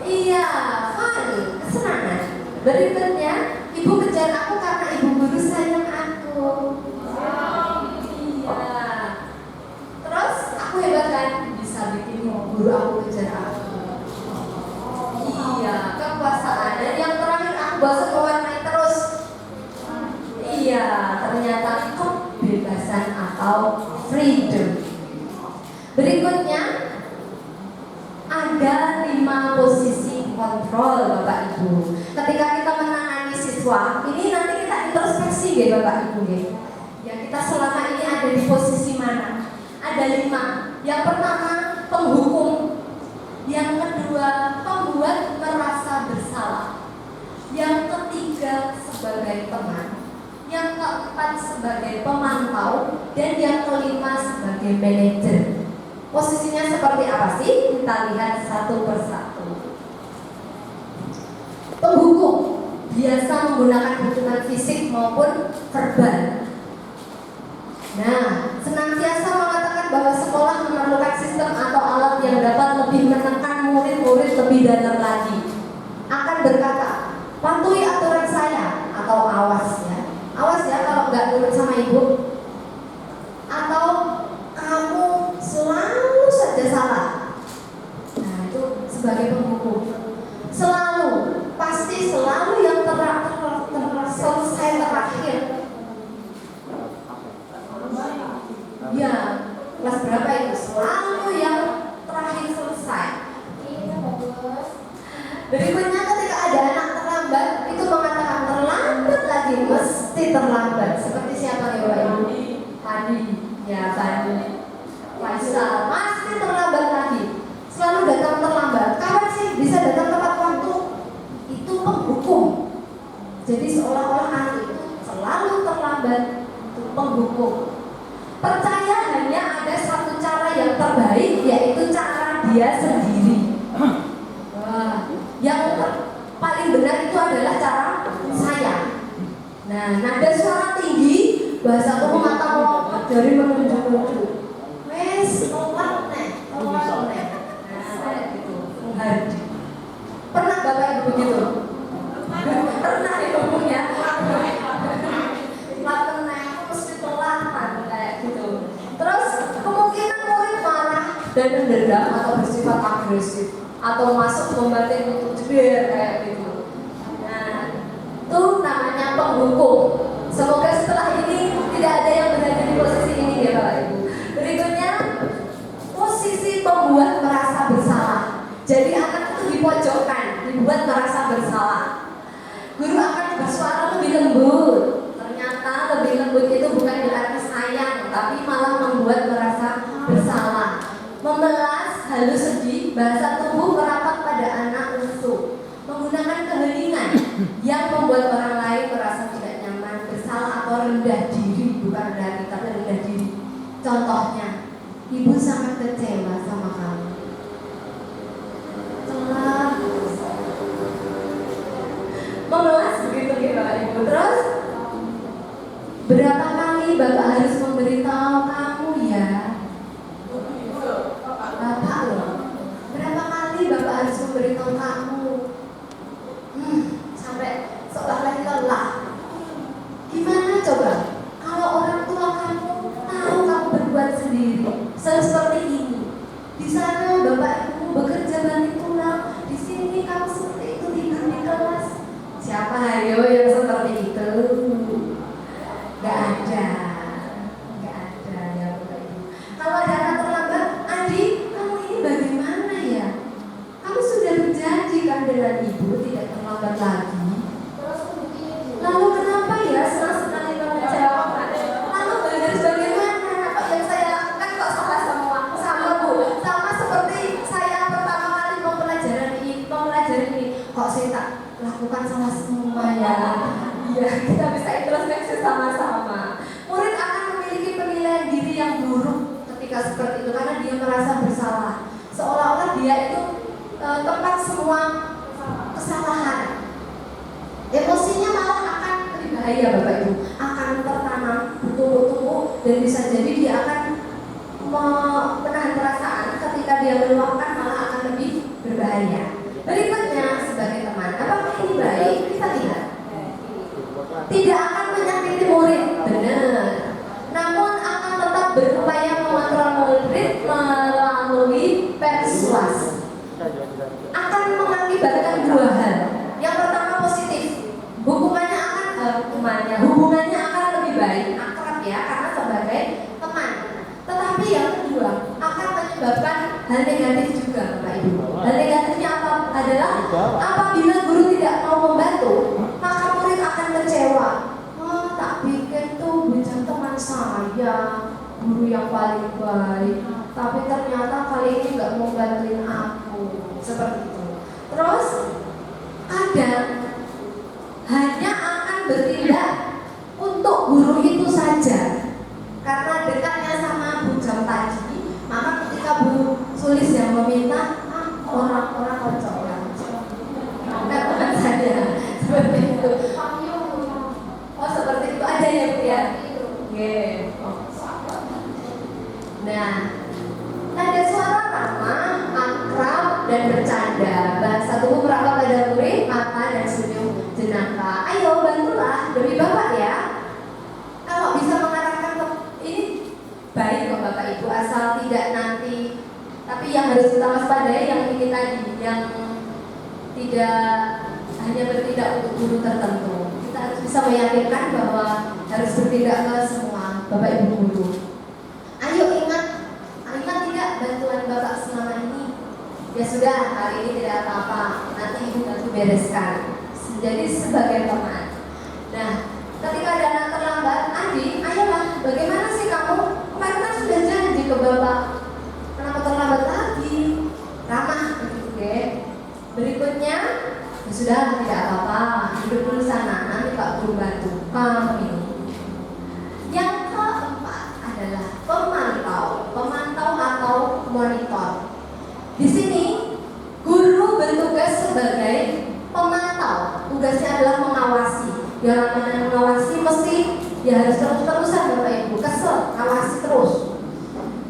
Iya, fun, kesenangan. Berikutnya, ibu kejar aku karena ibu guru sayang aku. Iya. Terus aku hebat kan, bisa bikin guru aku kejar aku. Iya, kekuasaan. Dan yang terakhir aku bosan mewarnai terus. Iya, ternyata kebebasan atau freedom. Berikutnya, ada 5 posisi kontrol Bapak Ibu. Ketika kita menangani siswa, ini nanti kita introspeksi ya Bapak Ibu ya. Ya, kita selama ini ada di posisi mana? Ada 5. Yang pertama, penghukum. Yang kedua, pembuat merasa bersalah. Yang ketiga, sebagai teman. Yang keempat, sebagai pemantau. Dan yang kelima, sebagai manajer. Posisinya seperti apa sih? Kita lihat satu persatu. Penghukum biasa menggunakan hukuman fisik maupun verbal. Nah, senantiasa mengatakan bahwa sekolah memerlukan sistem atau alat yang dapat lebih menekan murid-murid lebih dalam lagi. Akan berkata, patuhi aturan saya, atau awas ya. Awas ya kalau nggak nurut sama ibu. Atau kamu selalu saja salah. Nah, itu sebagai penghukum. Selalu, pasti selalu yang selesai terakhir. Ya, kelas berapa itu? Selalu yang terakhir selesai. Berikutnya, ketika ada anak terlambat, itu mengatakan terlambat lagi, mesti terlambat. Seperti siapa nih Bapak Ibu? Padi, ya Padi. Faisal, masih terlambat lagi. Selalu datang terlambat. Kapan sih bisa datang tepat waktu? Itu penghukum. Jadi seolah-olah anak itu selalu terlambat. Itu penghukum. Percaya hanya ada satu cara yang terbaik, yaitu cara dia sendiri. Wah, yang paling benar itu adalah cara saya. Nah, nada suara tinggi, bahasa umum atau jari menunjuk-nunjuk. Wes, tolak nek. Nah, kayak gitu, menghardik. Pernah Bapak Ibu begitu? Pernah ibunya. Pernah, aku mesti tolakan kayak gitu. Terus kemungkinan murid marah dan mendendam atau bersifat agresif atau masuk membanting untuk jeber kayak gitu. Nah, itu namanya penghukum. Semoga setelah ini tidak ada yang berada di posisi ini ya Bapak Ibu. Berikutnya, posisi pembuat merasa bersalah. Jadi anak itu dipojokkan, dibuat merasa bersalah. Guru akan bersuara lebih lembut. Ternyata lebih lembut itu bukan berarti sayang, tapi malah membuat merasa bersalah. Memelas, halus sedih, bahasa tubuh merapat pada anak lesu. Menggunakan keheningan yang membuat orang lain merasa tidak nyaman, bersalah atau rendah diri, bukan rendah hati, tapi rendah diri. Contohnya, ibu sangat kecewa sama kamu. Telah memelas begitu ya Bapak Ibu. Terus berapa kali Bapak harus memberitahu kamu ya? Bapak loh. Berapa kali Bapak harus memberitahu kamu? Sampai seolah-olah lelah. Gimana coba? Kalau orang tua kamu tahu kamu berbuat sendiri, seperti ini. Di sana Bapak Ibu bekerja banting tulang, di sini kamu seperti itu tidur di kelas. Siapa ayo yang seperti itu? Gak ada ya Bapak Ibu. Kalau ada anak terlambat, adik, kamu ini bagaimana ya? Kamu sudah berjanji kan dengan ibu tidak terlambat lagi. Lalu kenapa ya senang sekali kamu jawab? Lalu harus bagaimana? Apa yang saya lakukan kok salah sama Bu? Sama seperti saya pertama kali mempelajari ini, kok saya tak lakukan sama semua ya? Ya, kita bisa introspeksi sama-sama. Murid akan memiliki penilaian diri yang buruk ketika seperti itu karena dia merasa bersalah. Seolah-olah dia itu tempat semua kesalahan. Emosinya malah akan lebih bahaya Bapak Ibu, akan tertanam bertumbuh-tumbuh dan bisa jadi dia akan menahan perasaan. Ketika dia meluapkan malah akan lebih berbahaya. Berikutnya sebagai teman, apakah ini baik? Kita lihat. Tidak akan menyakiti murid, benar. Namun akan tetap berupaya mengontrol murid melalui persuasi. Akan mengakibatkan dua hal. Yang pertama positif, hubungannya akan lebih baik, akrab ya, karena sebagai teman. Tetapi yang kedua akan menyebabkan hal negatif juga Bapak Ibu. Hal negatifnya apa? Adalah apabila guru tidak mau membantu, maka murid akan kecewa. Tak pikir tuh bujang teman saya, guru yang paling baik, tapi ternyata kali ini nggak mau bantuin aku. Seperti itu. Terus kadang hanya akan bertindak untuk guru itu saja. Karena dekatnya sama bujang tadi, maka ketika Bu Sulis yang meminta, orang-orang kocok ya. Teman saya seperti itu. Oh seperti itu ada ya Bu ya. Nah, nada suara ramah, akrab dan bercanda. Bahasa tubuh merapat pada murid, mata dan senyum jenaka. Ayo bantulah demi Bapak ya. Kalau bisa mengatakan ini baik kok Bapak Ibu, asal tidak nanti. Tapi yang harus kita waspadai yang ini tadi, yang tidak hanya bertindak untuk guru tertentu. Kita harus bisa meyakinkan bahwa harus bertindak ke semua Bapak Ibu guru. Ayo ingat tidak bantuan Bapak selama ini? Ya sudah, hari ini tidak apa-apa, nanti Ibu bantu bereskan. Jadi sebagai teman. Nah, ketika ada anak terlambat, Adi, ayolah, bagaimana sih kamu? Kemarin kan sudah janji ke Bapak, kenapa terlambat lagi? Ramah, begitu ya. Berikutnya, ya sudah, tidak apa-apa, duduk dulu sana, nanti Pak Guru bantu. Kamu ini. Yang keempat adalah pemantau atau monitor. Di sini guru bertugas sebagai pemantau. Tugasnya adalah mengawasi. Yang namanya mengawasi mesti ya harus terus-terusan Bapak Ibu. Kesel mengawasi terus.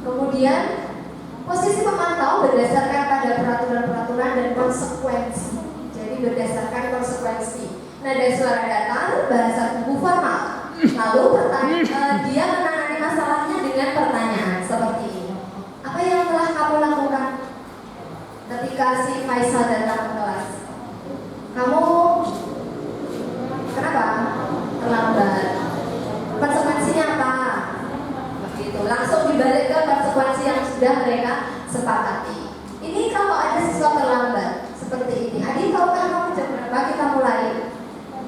Kemudian posisi pemantau berdasarkan pada peraturan-peraturan dan konsekuensi. Jadi berdasarkan konsekuensi. Nada suara datar, bahasa tubuh formal. Lalu dia menangani masalahnya dengan pertanyaan seperti ini. Apa yang telah kamu lakukan ketika si Faisal datang ke kelas? Kamu kenapa terlambat? Konsekuensinya apa? Begitu. Langsung dibalik ke konsekuensi yang sudah mereka sepakati. Ini kalau ada siswa terlambat seperti ini. Adik, tahukah kamu jam berapa kita mulai?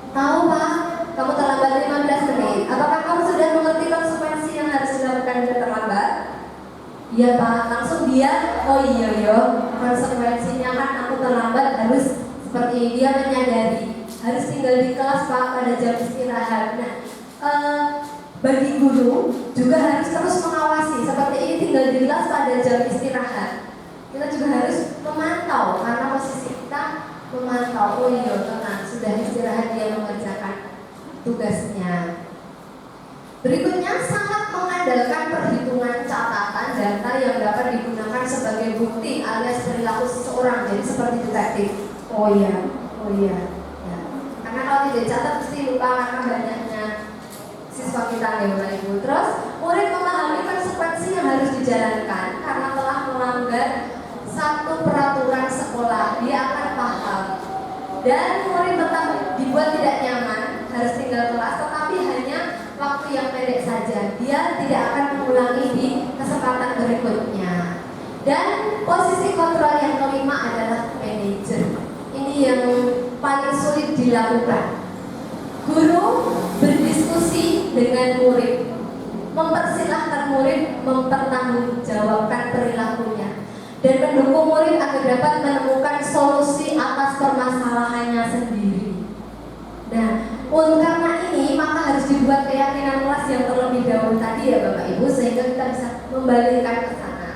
Tahu Pak, kamu terlambat 15 menit. Apakah kamu sudah mengerti konsekuensi yang harus dilakukan jika terlambat? Iya Pak, langsung dia, oh iya yo, konsekuensinya kan aku terlambat harus seperti ini. Dia menyadari harus tinggal di kelas Pak pada jam istirahat. Nah, bagi guru juga harus terus mengawasi seperti ini, tinggal di kelas pada jam istirahat. Kita juga harus memantau karena posisi kita memantau. Oh iya, tenang, sudah istirahat dia mengerjakan tugasnya. Berikutnya sangat mengandalkan perhitungan catatan data yang dapat digunakan sebagai bukti alias perilaku seseorang. Jadi seperti detektif. Oh iya. Ya. Karena kalau tidak catat pasti lupa karena banyaknya siswa kita ya Bapak Ibu. Terus murid memahami konsekuensi yang harus dijalankan karena telah melanggar satu peraturan sekolah, dia akan paham. Dan murid tetap dibuat tidak nyaman, harus tinggal kelas, tetapi hanya waktu yang pendek saja. Dia tidak akan mengulangi di kesempatan berikutnya. Dan posisi kontrol yang kelima adalah manajer. Ini yang paling sulit dilakukan. Guru berdiskusi dengan murid, mempersilahkan murid mempertanggungjawabkan perilakunya, dan mendukung murid agar dapat menemukan solusi atas permasalahannya sendiri. Nah, karena ini maka harus dibuat keyakinan kelas yang terlebih dahulu tadi ya Bapak Ibu, sehingga kita bisa membalikkan ke sana.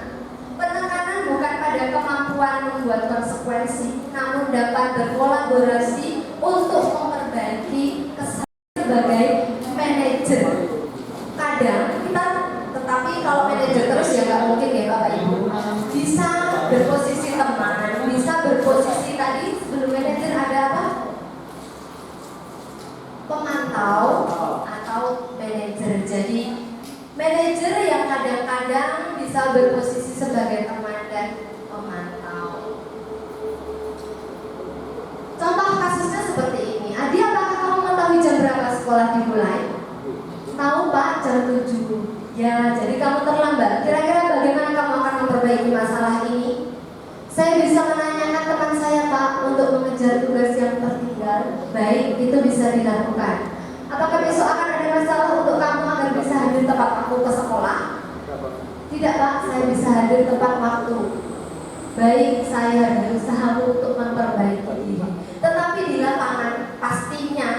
Penekanan bukan pada kemampuan membuat konsekuensi, namun dapat berkolaborasi untuk memperbaiki kesalahan sebagai manajer. Kadang kita, tetapi kalau manajer terus ya nggak mungkin ya Bapak Ibu. Bisa berposisi teman, bisa berposisi tadi sebelum manajer ada apa? Pemantau atau manajer. Jadi manajer yang kadang-kadang bisa berposisi sebagai teman dan pemantau. Contoh kasusnya seperti ini. Adi, apakah kamu mengetahui jam berapa sekolah dimulai? Tahu Pak, jam 7. Ya, jadi kamu terlambat. Kira-kira bagaimana kamu akan memperbaiki masalah ini? Saya bisa menanyakan teman saya Pak untuk mengejar tugas yang tertinggal. Baik, itu bisa dilakukan. Apakah besok akan ada masalah untuk kamu agar bisa hadir tepat waktu ke sekolah? Tidak Pak, saya bisa hadir tepat waktu. Baik, saya berusaha untuk memperbaiki diri. Tetapi di lapangan pastinya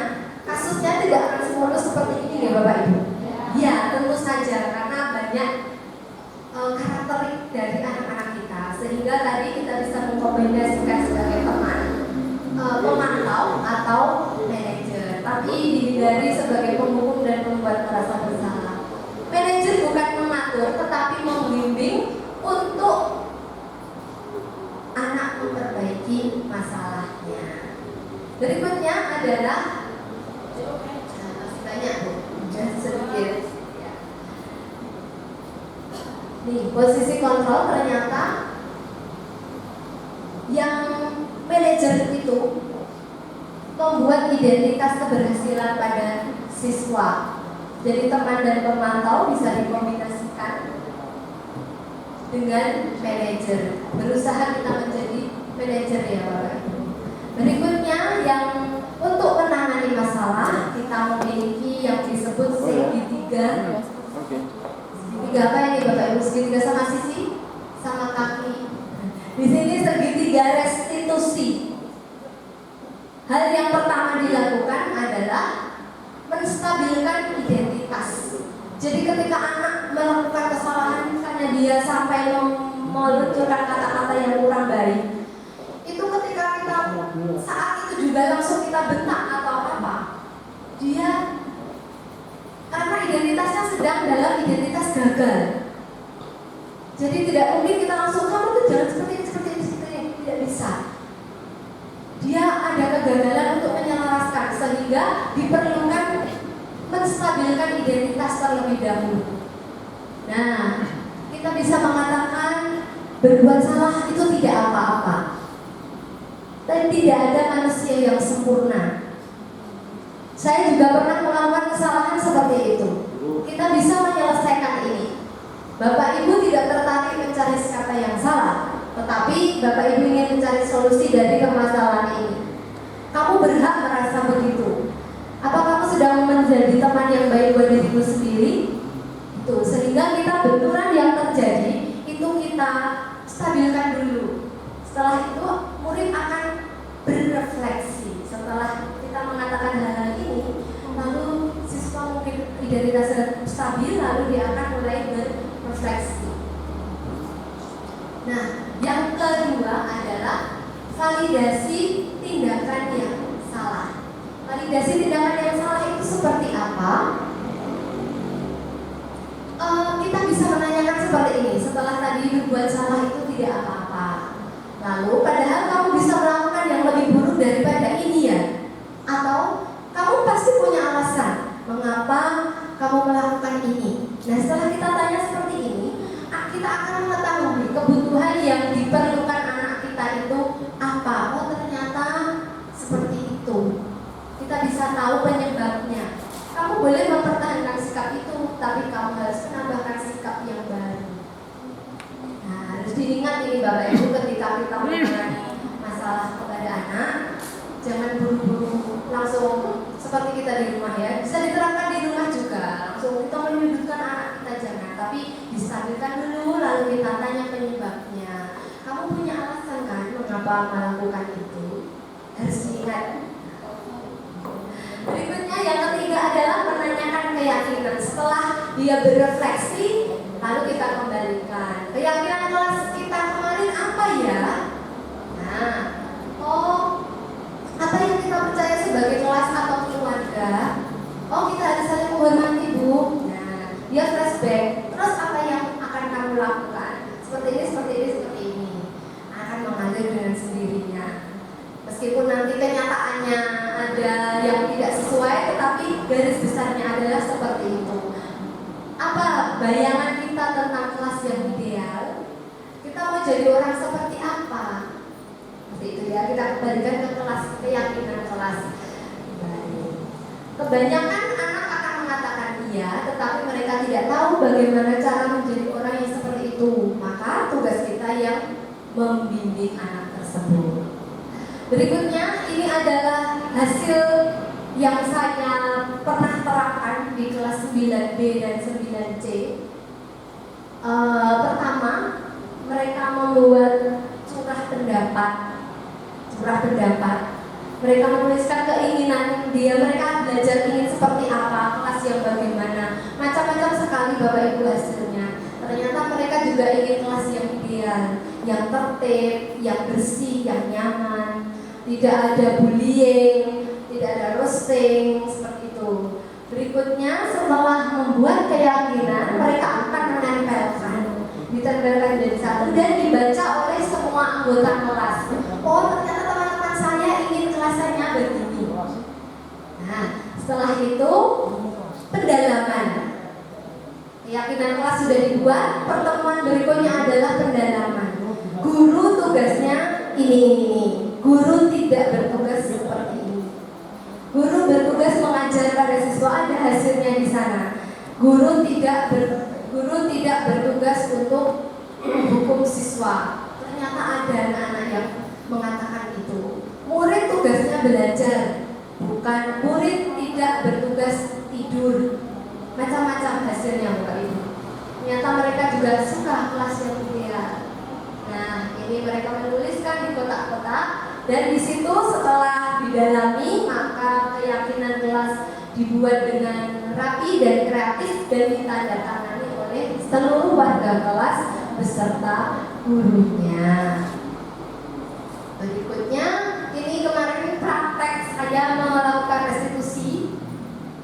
kasusnya tidak akan semulus seperti ini ya Bapak Ibu. Ya, tentu saja karena banyak karakteristik dari anak-anak kita, sehingga tadi kita bisa mengkombinasikan sebagai teman, pemantau atau manajer, tapi dihindari sebagai penghukum dan membuat merasa bersalah. Manajer bukan mengatur, tetapi membimbing untuk anak memperbaiki masalahnya. Berikutnya adalah masih banyak Bu, sedikit. Nih, posisi kontrol ternyata yang manajer itu membuat identitas keberhasilan pada siswa. Jadi teman dan pemantau bisa dikombinasikan dengan manajer. Berusaha kita menjadi manajer ya Bapak. Berikutnya yang untuk menangani masalah kita memiliki yang disebut segitiga. Segitiga apa ini Bapak Ibu? Segitiga sama sisi, sama kaki. Di sini segitiga restitusi. Hal yang pertama dilakukan adalah menstabilkan identitas. Jadi ketika anak melakukan kesalahan karena dia sampai meluncurkan kata-kata yang kurang baik, itu ketika kita saat itu juga langsung kita bentak atau apa, dia karena identitasnya sedang dalam identitas gagal. Jadi tidak mungkin kita langsung kamu tuh jangan seperti ini, tidak bisa. Dia ada kegagalan untuk menyelaraskan sehingga diperlukan menstabilkan identitas terlebih dahulu. Nah, kita bisa mengatakan berbuat salah itu tidak apa-apa. Dan tidak ada manusia yang sempurna. Saya juga pernah melakukan kesalahan seperti itu. Kita bisa menyelesaikan ini. Bapak Ibu tidak tertarik mencari siapa yang salah, tetapi Bapak Ibu ingin mencari solusi dari permasalahan ini. Kamu berhak merasa begitu. Apa kamu sedang menjadi teman yang baik buat dirimu sendiri? Itu sehingga kita benturan yang terjadi itu kita stabilkan dulu. Setelah itu murid akan berrefleksi. Setelah kita mengatakan hal-hal ini, lalu siswa mungkin identitasnya stabil, lalu dia akan mulai berrefleksi. Nah, yang kedua adalah validasi tindakan yang salah. Validasi tindakan yang salah itu seperti apa? Kita bisa menanyakan seperti ini. Setelah tadi berbuat salah itu tidak apa-apa. Lalu padahal kamu bisa melakukan yang lebih buruk daripada ini ya. Atau kamu pasti punya alasan mengapa kamu melakukan ini. Nah, setelah kita tanya seperti ini, kita akan mengetahui kebutuhan yang diperlukan anak kita itu apa. Oh, ternyata seperti itu. Kita bisa tahu penyebabnya. Kamu boleh mempertahankan sikap itu, tapi kamu harus menambahkan sikap yang baru. Nah, harus diingat ini Bapak Ibu ketika kita menangani masalah kepada anak, jangan buru-buru langsung seperti kita di rumah ya. Bisa diterapkan di rumah juga. Langsung kita menyudutkan anak kita jangan, tapi distabilkan dulu lalu kita tanya penyebabnya. Kamu punya alasan kan mengapa melakukan itu? Harus diingat. Berikutnya yang ketiga adalah menanyakan keyakinan. Setelah dia berrefleksi, lalu kita kembalikan. Keyakinan kelas kita kemarin apa ya? Nah, apa yang kita percaya sebagai kelas atau keluarga? Oh, kita harus saling menghormati Bu. Nah, dia flashback. Terus apa yang akan kamu lakukan? Seperti ini. Akan mengalir dengan sendirinya. Meskipun nanti kenyataannya ada yang tidak sesuai, tetapi garis besarnya adalah seperti itu. Apa bayangan kita tentang kelas yang ideal? Kita mau jadi orang seperti apa? Seperti itu ya, kita kembalikan ke kelas, keyakinan kelas. Baik. Kebanyakan anak akan mengatakan iya, tetapi mereka tidak tahu bagaimana cara menjadi orang yang seperti itu. Maka tugas kita yang membimbing anak tersebut. Berikutnya, ini adalah hasil yang saya pernah terapkan di kelas 9B dan 9C. Pertama, mereka membuat curah pendapat. Mereka menuliskan keinginan dia, mereka belajar ingin seperti apa, kelas yang bagaimana. Macam-macam sekali Bapak Ibu hasilnya. Ternyata mereka juga ingin kelas yang ideal, yang tertib, yang bersih, yang nyaman. Tidak ada bullying, tidak ada roasting, seperti itu. Berikutnya, setelah membuat keyakinan, mereka akan ditempelkan jadi satu dan dibaca oleh semua anggota kelas. Oh, ternyata teman-teman saya ingin kelasnya begini. Nah, setelah itu pendalaman. Keyakinan kelas sudah dibuat, pertemuan berikutnya adalah pendalaman. Guru tugasnya ini. Guru tidak bertugas seperti ini. Guru bertugas mengajar pada siswa, ada hasilnya di sana. Guru tidak bertugas untuk menghukum siswa. Ternyata ada anak-anak yang mengatakan itu. Murid tugasnya belajar, bukan murid tidak bertugas tidur. Macam-macam hasilnya Bapak Ibu. Ternyata mereka juga suka kelas yang ideal. Nah, ini mereka menuliskan di kotak-kotak. Dan di situ setelah didalami, maka keyakinan kelas dibuat dengan rapi dan kreatif dan ditandatangani oleh seluruh warga kelas beserta gurunya. Berikutnya, ini kemarin praktek saya melakukan restitusi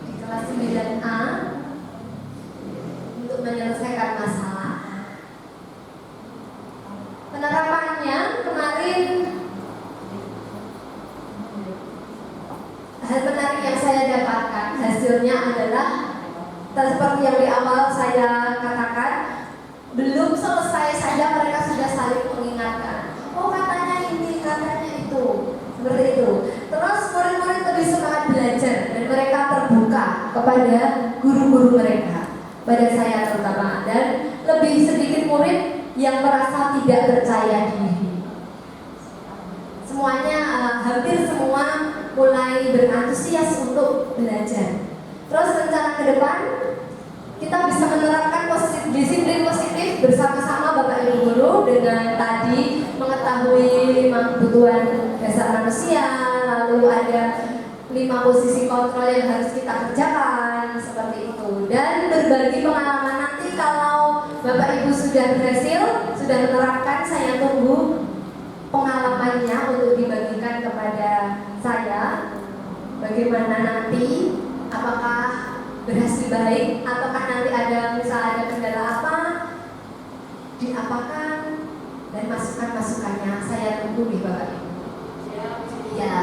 di kelas 9A untuk menyelesaikan hasilnya adalah seperti yang di awal saya katakan, belum selesai saja mereka sudah saling mengingatkan. Oh katanya ini, katanya itu, seperti itu. Terus murid-murid lebih semangat belajar dan mereka terbuka kepada guru-guru mereka, pada saya terutama, dan lebih sedikit murid yang merasa tidak percaya diri. Semuanya hampir semua mulai berantusias untuk belajar. Terus rencana ke depan kita bisa menerapkan disiplin positif bersama-sama Bapak Ibu guru dengan tadi mengetahui 5 kebutuhan dasar manusia, lalu ada 5 posisi kontrol yang harus kita kerjakan seperti itu, dan berbagi pengalaman. Nanti kalau Bapak Ibu sudah berhasil, sudah menerapkan, saya tunggu pengalamannya untuk dibagikan kepada saya. Bagaimana nanti, apakah berhasil baik ataukah nanti ada misalnya ada kendala apa, diapakan, dan masukan-masukannya saya tunggu nih Bapak Ibu. Ya,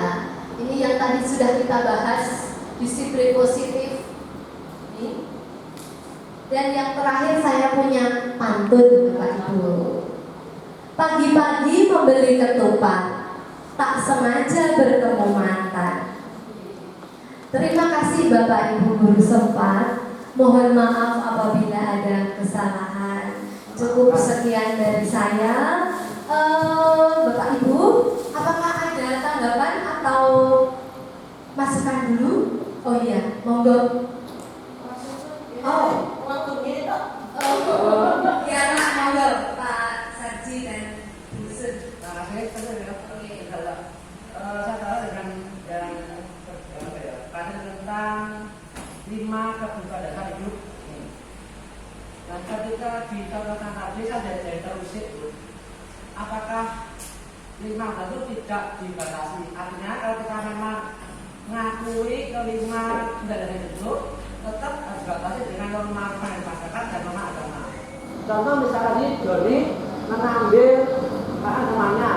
ini yang tadi sudah kita bahas, disiplin positif. Ini. Dan yang terakhir saya punya pantun Bapak Ibu. Pagi-pagi membeli ketupat, tak sengaja bertemu mantan. Terima kasih Bapak Ibu guru sempat. Mohon maaf apabila ada kesalahan. Cukup sekian dari saya. Bapak Ibu, apakah ada tanggapan atau masukan dulu? Oh iya, monggo. Oh, waktunya itu. Ya, monggo Pak Sarji dan Bu Sun. Saya tahu dengan tentang 5 kebutuhan dasar hidup. Dan ketika dicontohkan tadi saya jadi terusik, apakah 5 itu tidak dibatasi? Artinya kalau kita memang mengakui ke-5 dasar hidup, tetap harus dibatasi dengan norma masyarakat dan norma agama. Contoh misalnya ini Joni mengambil temannya,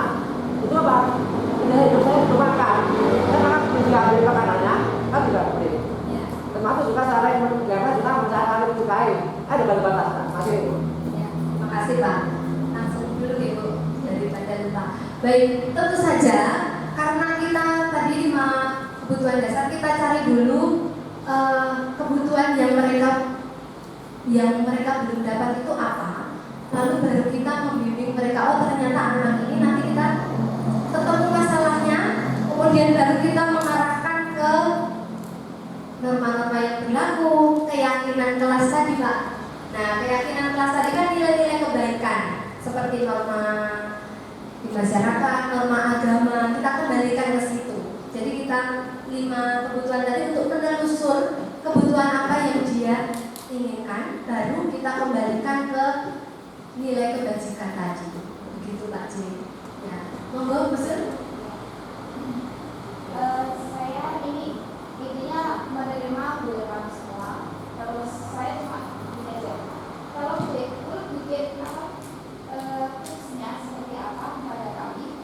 itu apa? Ini hidup saya itu makan, saya makan ambil makanannya, kan tidak boleh. Termasuk juga cara yang menjaga kita mencari menyukai, ada batas-batas, masih itu. Ya, makasih Pak. Langsung dulu Ibu daripada lupa. Baik, tentu saja karena kita tadi 5 kebutuhan dasar, kita cari dulu kebutuhan yang mereka belum dapat itu apa. Lalu baru kita membimbing mereka. Oh ternyata anak ini, nanti kita ketemu masalahnya, kemudian baru kita mengarahkan ke norma-norma yang berlaku, keyakinan kelas tadi Pak. Nah, keyakinan kelas tadi kan nilai-nilai kebaikan seperti norma di masyarakat, norma agama, kita kembalikan ke situ. Jadi kita 5 kebutuhan tadi untuk menelusur kebutuhan apa yang dia inginkan, baru kita kembalikan ke nilai kebajikan tadi. Begitu Pak J. Ya, monggo Bu Sun. Saya ini intinya menerima budaya sekolah. Terus saya cuma gini aja. Kalau bikin apa tipsnya seperti apa kepada kami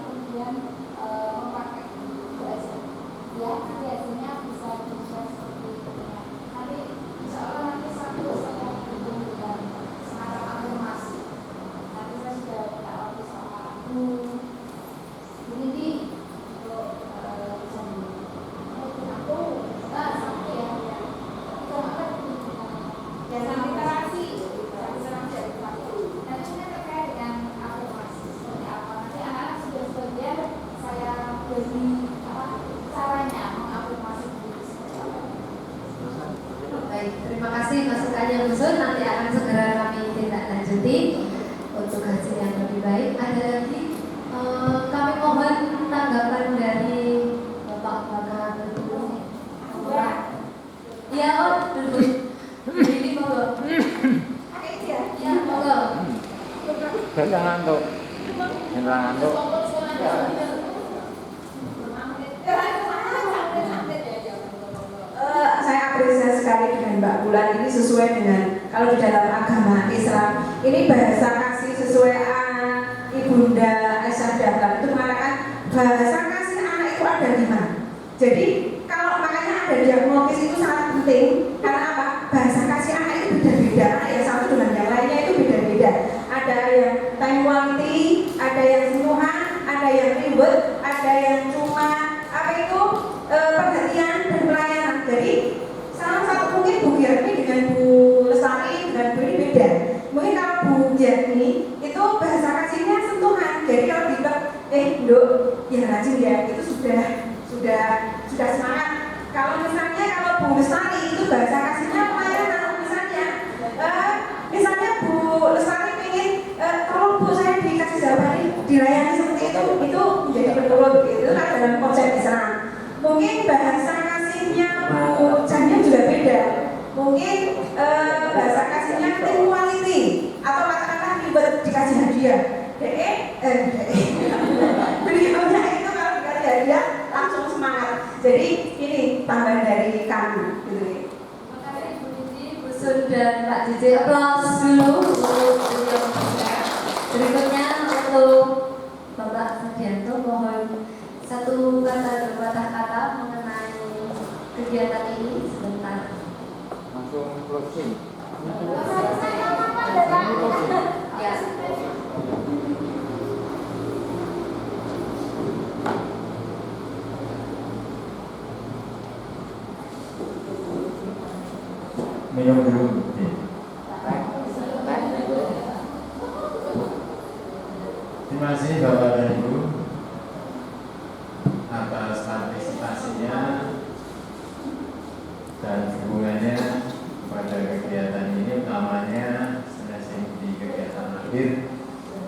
kemudian memakai itu aja. Ya, nanti hasilnya bisa dijual seperti ini. Nanti insya Allah nanti satu saya hitung dengan semacam afirmasi. Nanti saya sudah minta waktu sama ini untuk Baik, terima kasih masukannya Bu Sun. Nanti akan segera kami tindak lanjuti untuk hasil yang lebih baik. Ada lagi kami mohon tanggapan dari Bapak dulu. Ya, oh dulu. Ini monggo. Ya, monggo. Jangan ngantuk. Jangan ngantuk. Saya apresiasi sekali dengan Mbak Bulan, ini sesuai dengan kalau di dalam agama Islam ini bahasa kasih sesuai Ibunda Aisyah Dahlan itu mengatakan bahasa kasih anak itu ada 5. Jadi kalau makanya ada diagnosis itu sangat yang time quality, ada yang sentuhan, ada yang ribet, ada yang cuma perhatian dan pelayanan. Jadi salah satu mungkin Bu Giarni dengan Bu Lestari dengan Bu ini beda. Mungkin kalau Bu Giarni itu bahasa kasihnya sentuhan. Jadi kalau dibilang Nduk, ya rajin ya, itu sudah semangat. Kalau misalnya kalau Bu Lestari itu bahasa kasihnya pelayanan. Misalnya Bu Lestari ingin tolong Bu saya dikasih jawaban dilayani seperti itu menjadi penurut gitu kan dalam konsep Islam. Mungkin bahasa kasihnya Bu Janya juga beda. Mungkin bahasa kasihnya tim quality atau katakanlah ribet dikasih hadiah. Beliaunya itu kalau dikasih hadiah langsung semangat. Jadi ini tambahan dari kami gitu ya. Dan Pak JJ, aplaus dulu untuk beliau. Berikutnya untuk Bapak Sugianto, mohon satu kata dan patah kata mengenai kegiatan ini sebentar. Langsung closing. Ya. Minum dulu. Terima kasih Bapak dan Ibu atas partisipasinya dan dukungannya pada kegiatan ini, utamanya di kegiatan akhir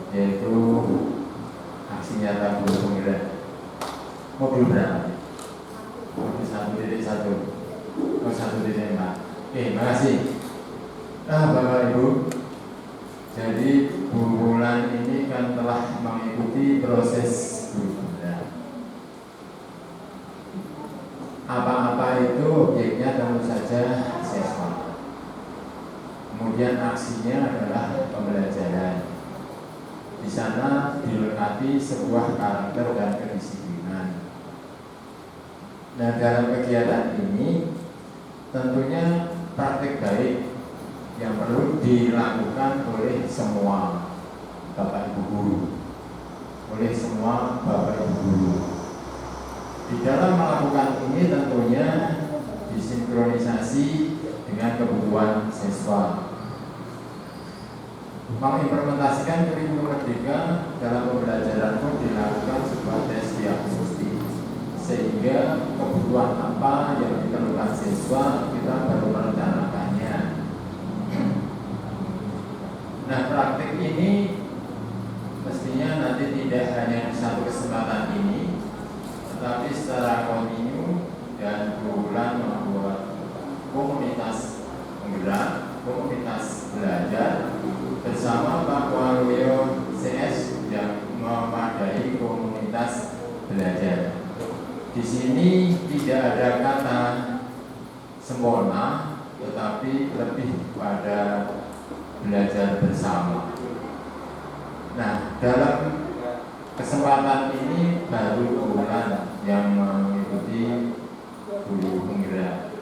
yaitu aksi nyata buruh penggerak. Modul berapa? Modul 1.1. Oh 1.4. Oke, makasih. Bapak Ibu, jadi Bu Wulan ini kan telah mengikuti proses buruh. Apa-apa itu objeknya tentu saja siswa. Kemudian aksinya adalah pembelajaran. Di sana dilengkapi sebuah karakter dan kedisiplinan. Nah, dalam kegiatan ini tentunya praktik baik yang perlu dilakukan oleh semua Bapak Ibu guru, oleh semua Bapak Ibu guru. Di dalam melakukan ini tentunya disinkronisasi dengan kebutuhan siswa. Mengimplementasikan kurikulum merdeka dalam pembelajaran pun dilakukan sebuah tes diagnostik, sehingga kebutuhan apa yang diperlukan siswa kita baru merencanakannya. Nah, praktik ini mestinya nanti tidak hanya satu kesempatan ini, tetapi secara kontinu dan berulang membuat komunitas penggerak, komunitas belajar bersama Pak Waluyo CS yang memadai komunitas belajar. Di sini tidak ada kata sempurna, tetapi lebih pada belajar bersama. Nah, dalam kesempatan ini baru bulan yang mengikuti buruh penggerak.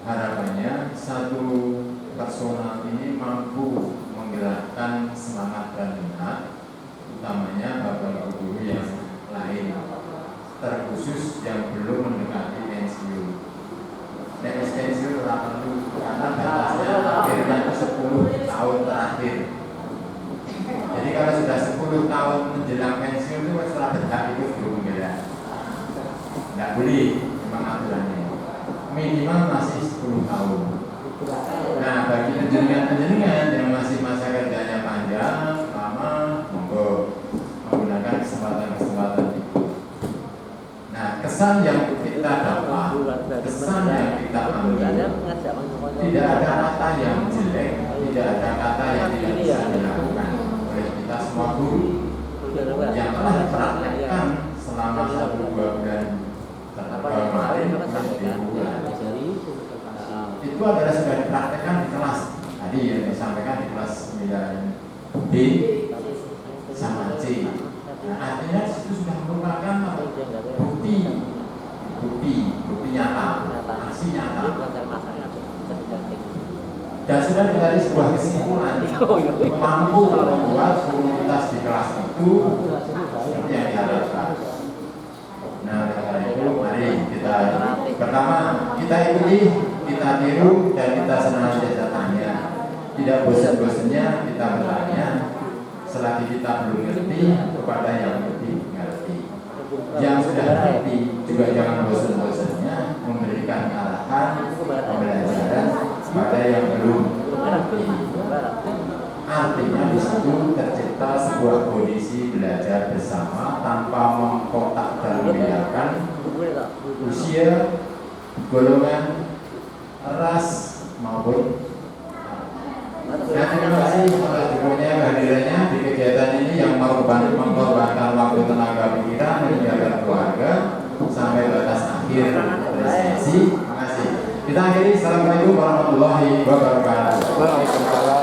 Harapannya satu personal ini mampu menggerakkan semangat dan minat, utamanya Bapak Ibu guru yang lain, terkhusus yang belum mendekati pensiun. Pensiun telah perlu karena batasnya akhirnya itu 10 tahun terakhir. Jadi kalau sudah 10 tahun menjelang pensiun itu setelah berhak itu belum penggerak. Tidak boleh memang aturannya. Minimal masih 10 tahun. Nah, bagi penjenengan yang masih masa kerjanya panjang, lama, monggo menggunakan kesempatan itu. Nah, kesan yang kita dapat, kesan yang kita ambil, tidak ada kata yang jelek, tidak ada kata yang tidak bisa dilakukan oleh kita semua guru yang telah dipraktekkan selama 1-2 bulan kemarin. Itu adalah sudah dipraktekkan di kelas tadi yang disampaikan di kelas 9B sama C. Nah, artinya itu sudah merupakan bukti nyata, aksi nyata. dan sudah menjadi sebuah kesimpulan mampu membuat komunitas di kelas itu seperti yang diharapkan. Nah, karena itu mari kita pertama kita ikuti, kita tiru, dan kita senantiasa tanya. Tidak bosan-bosannya kita bertanya selagi kita belum ngerti kepada yang lebih ngerti. Yang sudah ngerti juga jangan bosan-bosannya memberikan arahan pembelajaran pada yang belum ngerti. Artinya di situ tercipta sebuah kondisi belajar bersama tanpa mengkotak dan membedakan usia, golongan, ras maupun. Nah, terima kasih atas dukungannya kehadirannya di kegiatan ini yang mengorbankan waktu, tenaga, pikiran, meninggalkan keluarga sampai batas akhir prestasi. Terima kasih. Kita akhiri. Assalamualaikum warahmatullahi wabarakatuh. Waalaikumsalam.